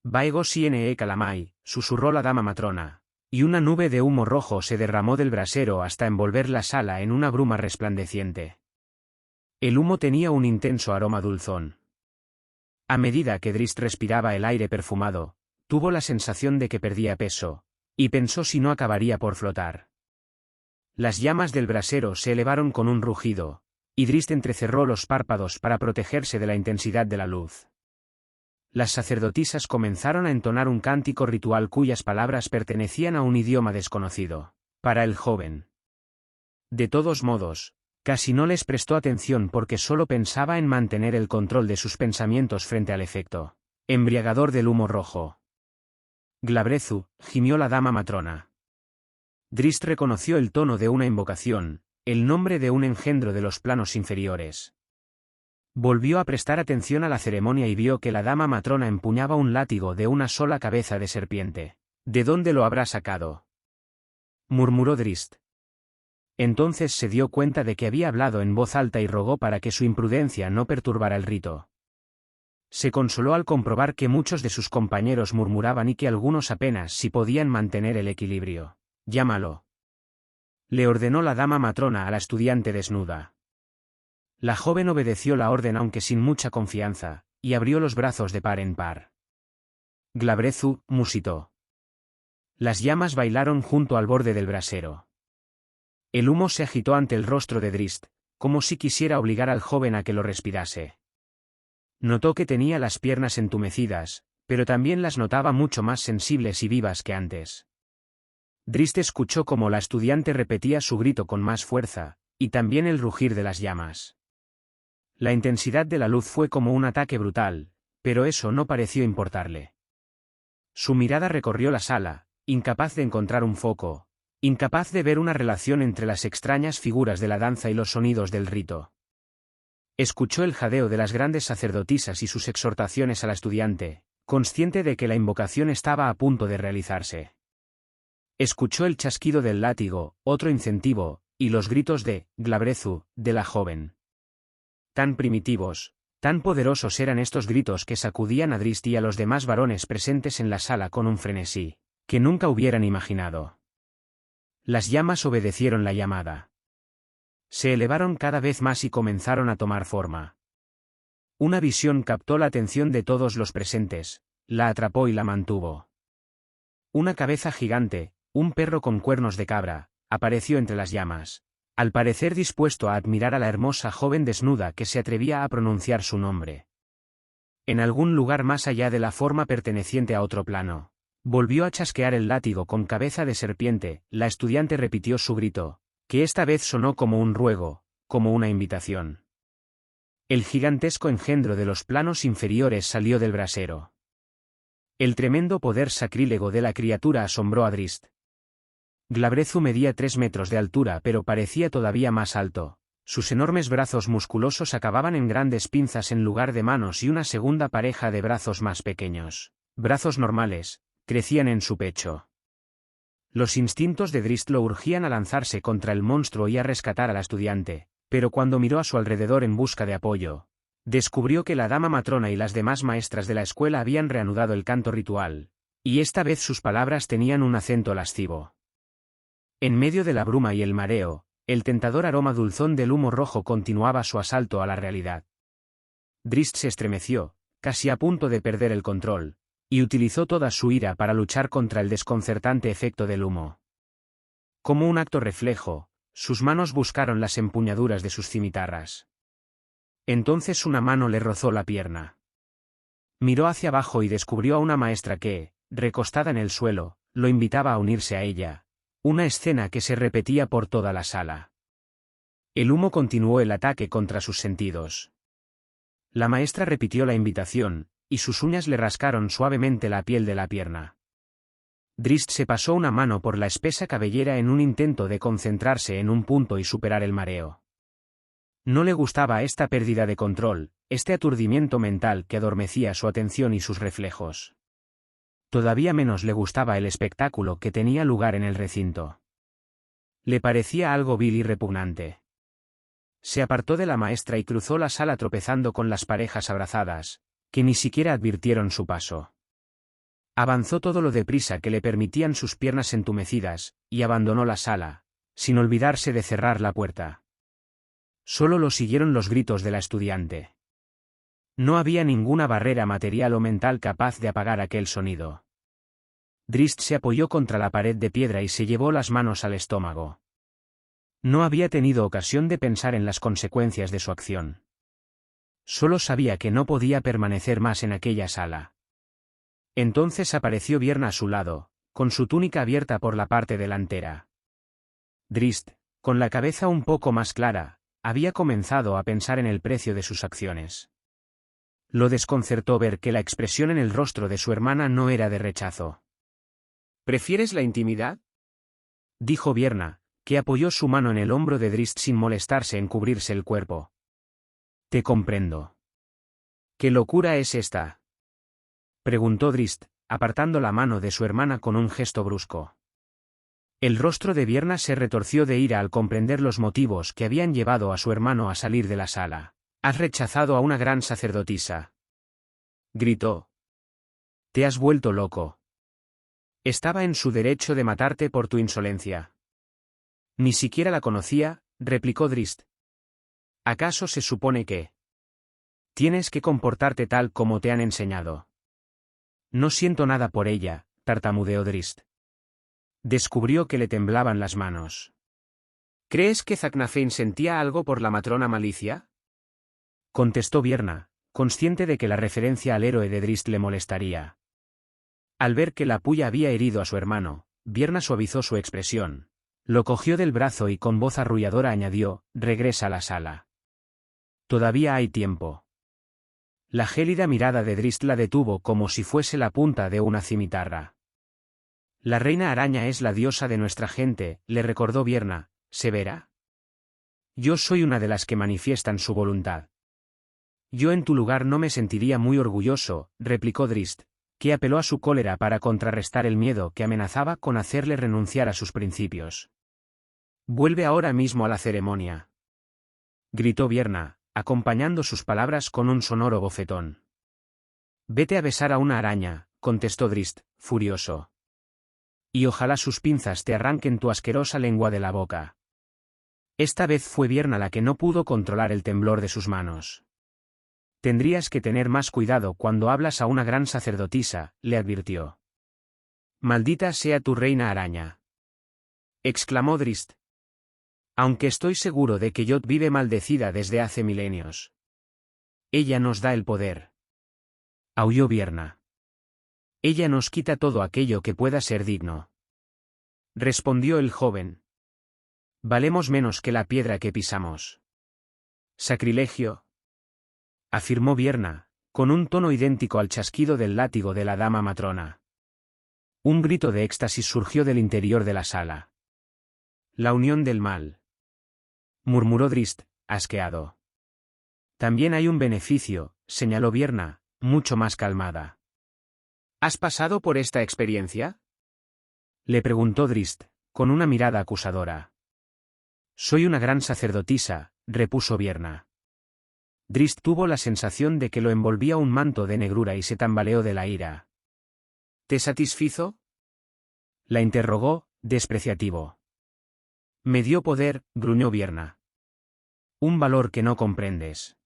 Vaego siene calamai, susurró la dama matrona, y una nube de humo rojo se derramó del brasero hasta envolver la sala en una bruma resplandeciente. El humo tenía un intenso aroma dulzón. A medida que Drizzt respiraba el aire perfumado, tuvo la sensación de que perdía peso, y pensó si no acabaría por flotar. Las llamas del brasero se elevaron con un rugido, y Drizzt entrecerró los párpados para protegerse de la intensidad de la luz. Las sacerdotisas comenzaron a entonar un cántico ritual cuyas palabras pertenecían a un idioma desconocido para el joven. De todos modos, casi no les prestó atención porque solo pensaba en mantener el control de sus pensamientos frente al efecto embriagador del humo rojo. Glabrezu, gimió la dama matrona. Drizzt reconoció el tono de una invocación, el nombre de un engendro de los planos inferiores. Volvió a prestar atención a la ceremonia y vio que la dama matrona empuñaba un látigo de una sola cabeza de serpiente. ¿De dónde lo habrá sacado?, murmuró Drizzt. Entonces se dio cuenta de que había hablado en voz alta y rogó para que su imprudencia no perturbara el rito. Se consoló al comprobar que muchos de sus compañeros murmuraban y que algunos apenas si podían mantener el equilibrio. «Llámalo», le ordenó la dama matrona a la estudiante desnuda. La joven obedeció la orden aunque sin mucha confianza, y abrió los brazos de par en par. Glabrezu, musitó. Las llamas bailaron junto al borde del brasero. El humo se agitó ante el rostro de Drizzt, como si quisiera obligar al joven a que lo respirase. Notó que tenía las piernas entumecidas, pero también las notaba mucho más sensibles y vivas que antes. Drizzt escuchó cómo la estudiante repetía su grito con más fuerza, y también el rugir de las llamas. La intensidad de la luz fue como un ataque brutal, pero eso no pareció importarle. Su mirada recorrió la sala, incapaz de encontrar un foco, incapaz de ver una relación entre las extrañas figuras de la danza y los sonidos del rito. Escuchó el jadeo de las grandes sacerdotisas y sus exhortaciones a la estudiante, consciente de que la invocación estaba a punto de realizarse. Escuchó el chasquido del látigo, otro incentivo, y los gritos de Glabrezu, de la joven. Tan primitivos, tan poderosos eran estos gritos que sacudían a Drizzt y a los demás varones presentes en la sala con un frenesí que nunca hubieran imaginado. Las llamas obedecieron la llamada. Se elevaron cada vez más y comenzaron a tomar forma. Una visión captó la atención de todos los presentes, la atrapó y la mantuvo. Una cabeza gigante, un perro con cuernos de cabra, apareció entre las llamas, al parecer dispuesto a admirar a la hermosa joven desnuda que se atrevía a pronunciar su nombre. En algún lugar más allá de la forma perteneciente a otro plano, volvió a chasquear el látigo con cabeza de serpiente. La estudiante repitió su grito, que esta vez sonó como un ruego, como una invitación. El gigantesco engendro de los planos inferiores salió del brasero. El tremendo poder sacrílego de la criatura asombró a Drizzt. Glabrezu medía 3 metros de altura pero parecía todavía más alto. Sus enormes brazos musculosos acababan en grandes pinzas en lugar de manos y una segunda pareja de brazos más pequeños, brazos normales, crecían en su pecho. Los instintos de Drizzt lo urgían a lanzarse contra el monstruo y a rescatar a la estudiante, pero cuando miró a su alrededor en busca de apoyo, descubrió que la dama matrona y las demás maestras de la escuela habían reanudado el canto ritual, y esta vez sus palabras tenían un acento lascivo. En medio de la bruma y el mareo, el tentador aroma dulzón del humo rojo continuaba su asalto a la realidad. Drizzt se estremeció, casi a punto de perder el control, y utilizó toda su ira para luchar contra el desconcertante efecto del humo. Como un acto reflejo, sus manos buscaron las empuñaduras de sus cimitarras. Entonces una mano le rozó la pierna. Miró hacia abajo y descubrió a una maestra que, recostada en el suelo, lo invitaba a unirse a ella. Una escena que se repetía por toda la sala. El humo continuó el ataque contra sus sentidos. La maestra repitió la invitación, y sus uñas le rascaron suavemente la piel de la pierna. Drizzt se pasó una mano por la espesa cabellera en un intento de concentrarse en un punto y superar el mareo. No le gustaba esta pérdida de control, este aturdimiento mental que adormecía su atención y sus reflejos. Todavía menos le gustaba el espectáculo que tenía lugar en el recinto. Le parecía algo vil y repugnante. Se apartó de la maestra y cruzó la sala tropezando con las parejas abrazadas, que ni siquiera advirtieron su paso. Avanzó todo lo deprisa que le permitían sus piernas entumecidas, y abandonó la sala, sin olvidarse de cerrar la puerta. Solo lo siguieron los gritos de la estudiante. No había ninguna barrera material o mental capaz de apagar aquel sonido. Drizzt se apoyó contra la pared de piedra y se llevó las manos al estómago. No había tenido ocasión de pensar en las consecuencias de su acción. Solo sabía que no podía permanecer más en aquella sala. Entonces apareció Vierna a su lado, con su túnica abierta por la parte delantera. Drizzt, con la cabeza un poco más clara, había comenzado a pensar en el precio de sus acciones. Lo desconcertó ver que la expresión en el rostro de su hermana no era de rechazo. ¿Prefieres la intimidad?, dijo Vierna, que apoyó su mano en el hombro de Drizzt sin molestarse en cubrirse el cuerpo. Te comprendo. ¿Qué locura es esta?, preguntó Drizzt, apartando la mano de su hermana con un gesto brusco. El rostro de Vierna se retorció de ira al comprender los motivos que habían llevado a su hermano a salir de la sala. Has rechazado a una gran sacerdotisa, gritó. Te has vuelto loco. Estaba en su derecho de matarte por tu insolencia. Ni siquiera la conocía, replicó Drizzt. ¿Acaso se supone que tienes que comportarte tal como te han enseñado? No siento nada por ella, tartamudeó Drizzt. Descubrió que le temblaban las manos. ¿Crees que Zacnafein sentía algo por la matrona Malicia?, contestó Vierna, consciente de que la referencia al héroe de Drizzt le molestaría. Al ver que la puya había herido a su hermano, Vierna suavizó su expresión. Lo cogió del brazo y con voz arrulladora añadió, regresa a la sala. Todavía hay tiempo. La gélida mirada de Drizzt la detuvo como si fuese la punta de una cimitarra. La reina araña es la diosa de nuestra gente, le recordó Vierna, severa. Yo soy una de las que manifiestan su voluntad. Yo en tu lugar no me sentiría muy orgulloso, replicó Drizzt, que apeló a su cólera para contrarrestar el miedo que amenazaba con hacerle renunciar a sus principios. Vuelve ahora mismo a la ceremonia, gritó Vierna, acompañando sus palabras con un sonoro bofetón. Vete a besar a una araña, contestó Drizzt, furioso. Y ojalá sus pinzas te arranquen tu asquerosa lengua de la boca. Esta vez fue Vierna la que no pudo controlar el temblor de sus manos. Tendrías que tener más cuidado cuando hablas a una gran sacerdotisa, le advirtió. Maldita sea tu reina araña, exclamó Drizzt. Aunque estoy seguro de que Yod vive maldecida desde hace milenios. Ella nos da el poder, aulló Vierna. Ella nos quita todo aquello que pueda ser digno, respondió el joven. Valemos menos que la piedra que pisamos. Sacrilegio, afirmó Vierna, con un tono idéntico al chasquido del látigo de la dama matrona. Un grito de éxtasis surgió del interior de la sala. La unión del mal, murmuró Drizzt, asqueado. También hay un beneficio, señaló Vierna, mucho más calmada. ¿Has pasado por esta experiencia?, le preguntó Drizzt, con una mirada acusadora. Soy una gran sacerdotisa, repuso Vierna. Drizzt tuvo la sensación de que lo envolvía un manto de negrura y se tambaleó de la ira. ¿Te satisfizo?, la interrogó, despreciativo. Me dio poder, gruñó Vierna. Un valor que no comprendes.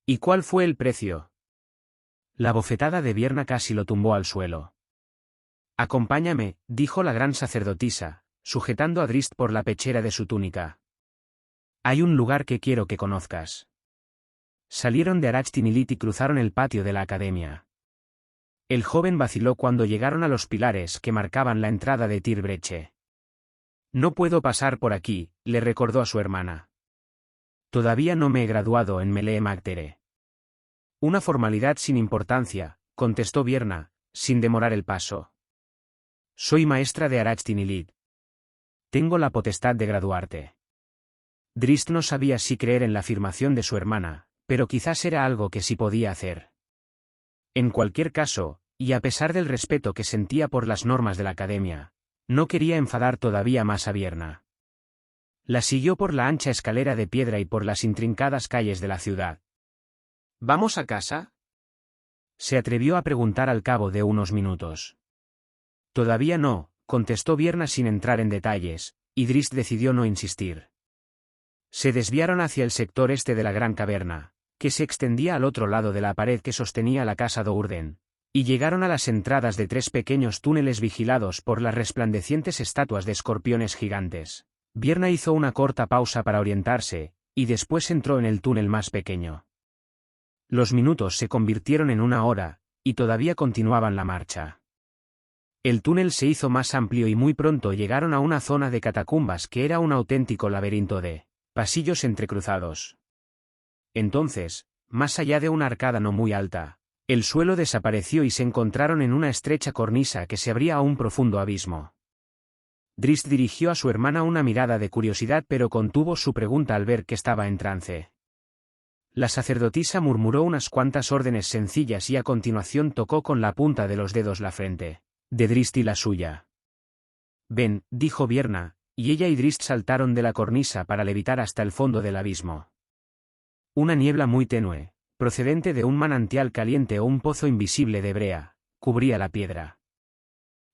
¿Y cuál fue el precio? La bofetada de Vierna casi lo tumbó al suelo. Acompáñame, dijo la gran sacerdotisa, sujetando a Drizzt por la pechera de su túnica. Hay un lugar que quiero que conozcas. Salieron de Arach-Tinilit y cruzaron el patio de la academia. El joven vaciló cuando llegaron a los pilares que marcaban la entrada de Tir Breche. No puedo pasar por aquí, le recordó a su hermana. Todavía no me he graduado en Melee Magtere. Una formalidad sin importancia, contestó Vierna, sin demorar el paso. Soy maestra de Arachtinilid. Tengo la potestad de graduarte. Drizzt no sabía si creer en la afirmación de su hermana, pero quizás era algo que sí podía hacer. En cualquier caso, y a pesar del respeto que sentía por las normas de la academia, no quería enfadar todavía más a Vierna. La siguió por la ancha escalera de piedra y por las intrincadas calles de la ciudad. ¿Vamos a casa?, se atrevió a preguntar al cabo de unos minutos. Todavía no, contestó Vierna sin entrar en detalles, y Drizzt decidió no insistir. Se desviaron hacia el sector este de la gran caverna, que se extendía al otro lado de la pared que sostenía la casa Dourden, y llegaron a las entradas de 3 pequeños túneles vigilados por las resplandecientes estatuas de escorpiones gigantes. Vierna hizo una corta pausa para orientarse, y después entró en el túnel más pequeño. Los minutos se convirtieron en 1 hora, y todavía continuaban la marcha. El túnel se hizo más amplio y muy pronto llegaron a una zona de catacumbas que era un auténtico laberinto de pasillos entrecruzados. Entonces, más allá de una arcada no muy alta, el suelo desapareció y se encontraron en una estrecha cornisa que se abría a un profundo abismo. Drizzt dirigió a su hermana una mirada de curiosidad pero contuvo su pregunta al ver que estaba en trance. La sacerdotisa murmuró unas cuantas órdenes sencillas y a continuación tocó con la punta de los dedos la frente de Drizzt y la suya. «Ven», dijo Vierna, y ella y Drizzt saltaron de la cornisa para levitar hasta el fondo del abismo. Una niebla muy tenue, procedente de un manantial caliente o un pozo invisible de brea, cubría la piedra.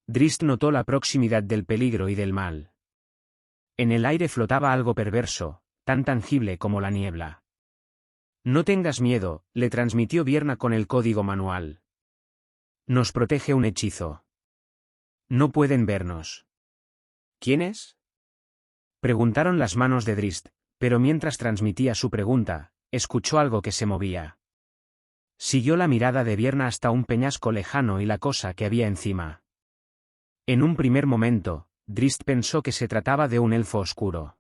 Drizzt notó la proximidad del peligro y del mal. En el aire flotaba algo perverso, tan tangible como la niebla. «No tengas miedo», le transmitió Vierna con el código manual. «Nos protege un hechizo. No pueden vernos». «¿Quiénes?», preguntaron las manos de Drizzt, pero mientras transmitía su pregunta, escuchó algo que se movía. Siguió la mirada de Vierna hasta un peñasco lejano y la cosa que había encima. En un primer momento, Drizzt pensó que se trataba de un elfo oscuro.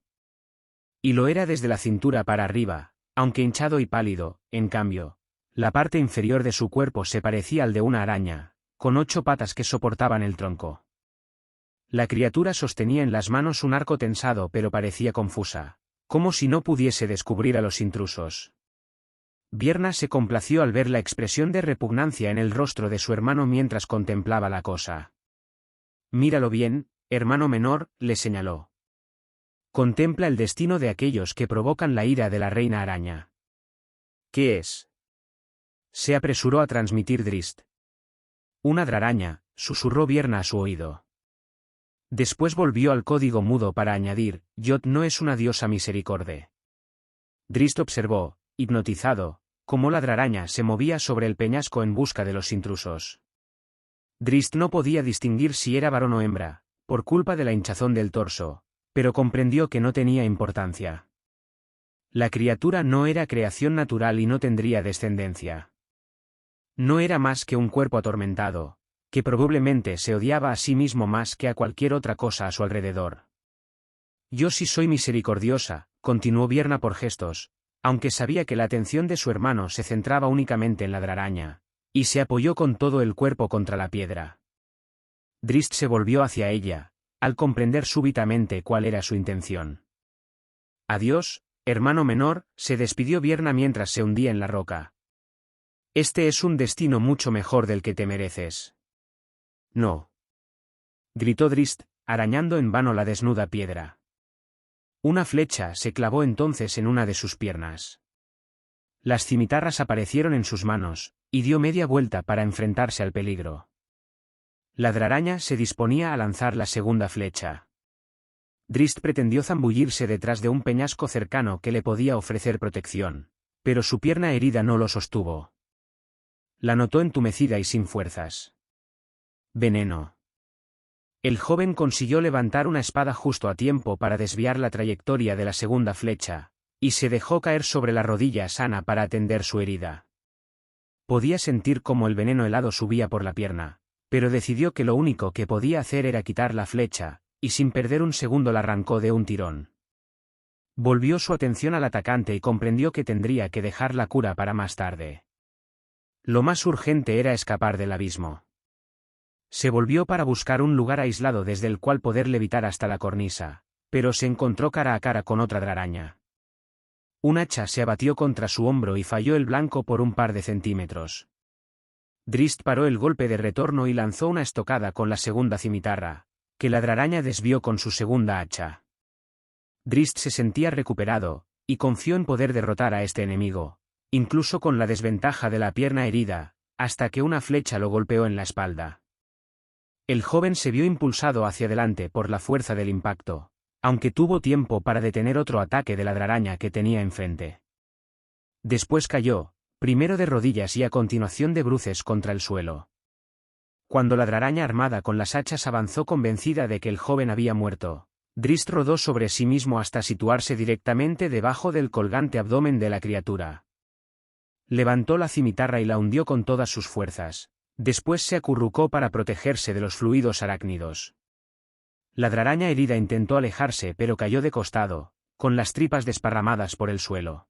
Y lo era desde la cintura para arriba, aunque hinchado y pálido. En cambio, la parte inferior de su cuerpo se parecía al de una araña, con 8 patas que soportaban el tronco. La criatura sostenía en las manos un arco tensado pero parecía confusa, como si no pudiese descubrir a los intrusos. Vierna se complació al ver la expresión de repugnancia en el rostro de su hermano mientras contemplaba la cosa. «Míralo bien, hermano menor», le señaló. «Contempla el destino de aquellos que provocan la ira de la reina araña». «¿Qué es?», se apresuró a transmitir Drizzt. «Una draraña», susurró Vierna a su oído. Después volvió al código mudo para añadir: «Yot no es una diosa misericorde». Drizzt observó, hipnotizado, cómo la draraña se movía sobre el peñasco en busca de los intrusos. Drizzt no podía distinguir si era varón o hembra, por culpa de la hinchazón del torso, pero comprendió que no tenía importancia. La criatura no era creación natural y no tendría descendencia. No era más que un cuerpo atormentado, que probablemente se odiaba a sí mismo más que a cualquier otra cosa a su alrededor. «Yo sí soy misericordiosa», continuó Vierna por gestos, aunque sabía que la atención de su hermano se centraba únicamente en la draraña, y se apoyó con todo el cuerpo contra la piedra. Drizzt se volvió hacia ella, al comprender súbitamente cuál era su intención. «Adiós, hermano menor», se despidió Vierna mientras se hundía en la roca. «Este es un destino mucho mejor del que te mereces». «No», gritó Drizzt, arañando en vano la desnuda piedra. Una flecha se clavó entonces en una de sus piernas. Las cimitarras aparecieron en sus manos, y dio media vuelta para enfrentarse al peligro. La draraña se disponía a lanzar la segunda flecha. Drizzt pretendió zambullirse detrás de un peñasco cercano que le podía ofrecer protección, pero su pierna herida no lo sostuvo. La notó entumecida y sin fuerzas. «Veneno». El joven consiguió levantar una espada justo a tiempo para desviar la trayectoria de la segunda flecha, y se dejó caer sobre la rodilla sana para atender su herida. Podía sentir cómo el veneno helado subía por la pierna, pero decidió que lo único que podía hacer era quitar la flecha, y sin perder un segundo la arrancó de un tirón. Volvió su atención al atacante y comprendió que tendría que dejar la cura para más tarde. Lo más urgente era escapar del abismo. Se volvió para buscar un lugar aislado desde el cual poder levitar hasta la cornisa, pero se encontró cara a cara con otra draraña. Un hacha se abatió contra su hombro y falló el blanco por un par de centímetros. Drizzt paró el golpe de retorno y lanzó una estocada con la segunda cimitarra, que la draraña desvió con su segunda hacha. Drizzt se sentía recuperado, y confió en poder derrotar a este enemigo, incluso con la desventaja de la pierna herida, hasta que una flecha lo golpeó en la espalda. El joven se vio impulsado hacia adelante por la fuerza del impacto, aunque tuvo tiempo para detener otro ataque de la draraña que tenía enfrente. Después cayó, primero de rodillas y a continuación de bruces contra el suelo. Cuando la draraña armada con las hachas avanzó convencida de que el joven había muerto, Drizzt rodó sobre sí mismo hasta situarse directamente debajo del colgante abdomen de la criatura. Levantó la cimitarra y la hundió con todas sus fuerzas, después se acurrucó para protegerse de los fluidos arácnidos. La draraña herida intentó alejarse pero cayó de costado, con las tripas desparramadas por el suelo.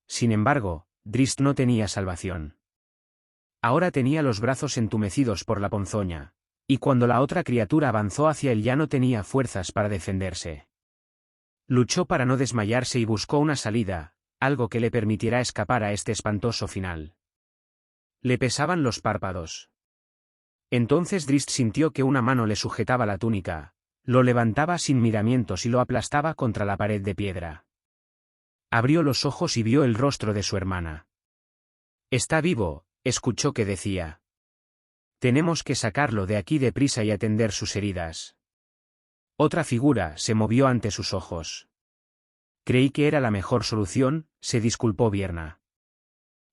Sin embargo, Drizzt no tenía salvación. Ahora tenía los brazos entumecidos por la ponzoña, y cuando la otra criatura avanzó hacia él ya no tenía fuerzas para defenderse. Luchó para no desmayarse y buscó una salida, algo que le permitiera escapar a este espantoso final. Le pesaban los párpados. Entonces Drizzt sintió que una mano le sujetaba la túnica, lo levantaba sin miramientos y lo aplastaba contra la pared de piedra. Abrió los ojos y vio el rostro de su hermana. «Está vivo», escuchó que decía. «Tenemos que sacarlo de aquí deprisa y atender sus heridas». Otra figura se movió ante sus ojos. «Creí que era la mejor solución», se disculpó Vierna.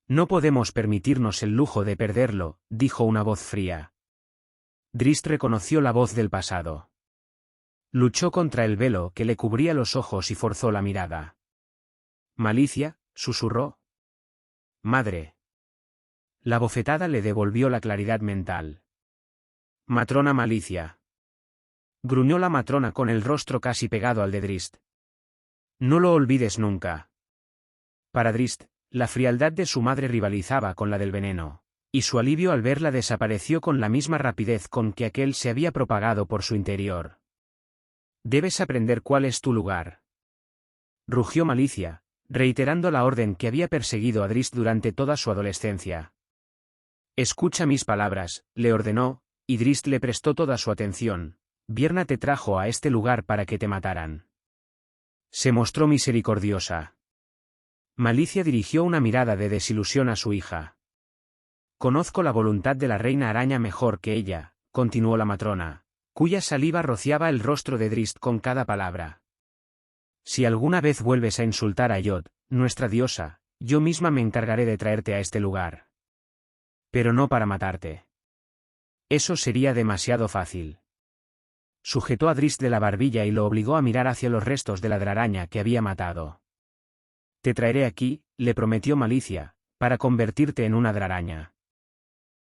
«No podemos permitirnos el lujo de perderlo», dijo una voz fría. Drizzt reconoció la voz del pasado. Luchó contra el velo que le cubría los ojos y forzó la mirada. «Malicia», susurró. «Madre». La bofetada le devolvió la claridad mental. «Matrona Malicia». Gruñó la matrona con el rostro casi pegado al de Drizzt. «No lo olvides nunca». Para Drizzt, la frialdad de su madre rivalizaba con la del veneno, y su alivio al verla desapareció con la misma rapidez con que aquel se había propagado por su interior. «Debes aprender cuál es tu lugar», rugió Malicia, reiterando la orden que había perseguido a Drizzt durante toda su adolescencia. «Escucha mis palabras», le ordenó, y Drizzt le prestó toda su atención. «Vierna te trajo a este lugar para que te mataran». Se mostró misericordiosa. Malicia dirigió una mirada de desilusión a su hija. «Conozco la voluntad de la reina araña mejor que ella», continuó la matrona, cuya saliva rociaba el rostro de Drizzt con cada palabra. «Si alguna vez vuelves a insultar a Yod, nuestra diosa, yo misma me encargaré de traerte a este lugar. Pero no para matarte. Eso sería demasiado fácil». Sujetó a Drizzt de la barbilla y lo obligó a mirar hacia los restos de la draraña que había matado. «Te traeré aquí», le prometió Malicia, «para convertirte en una draraña».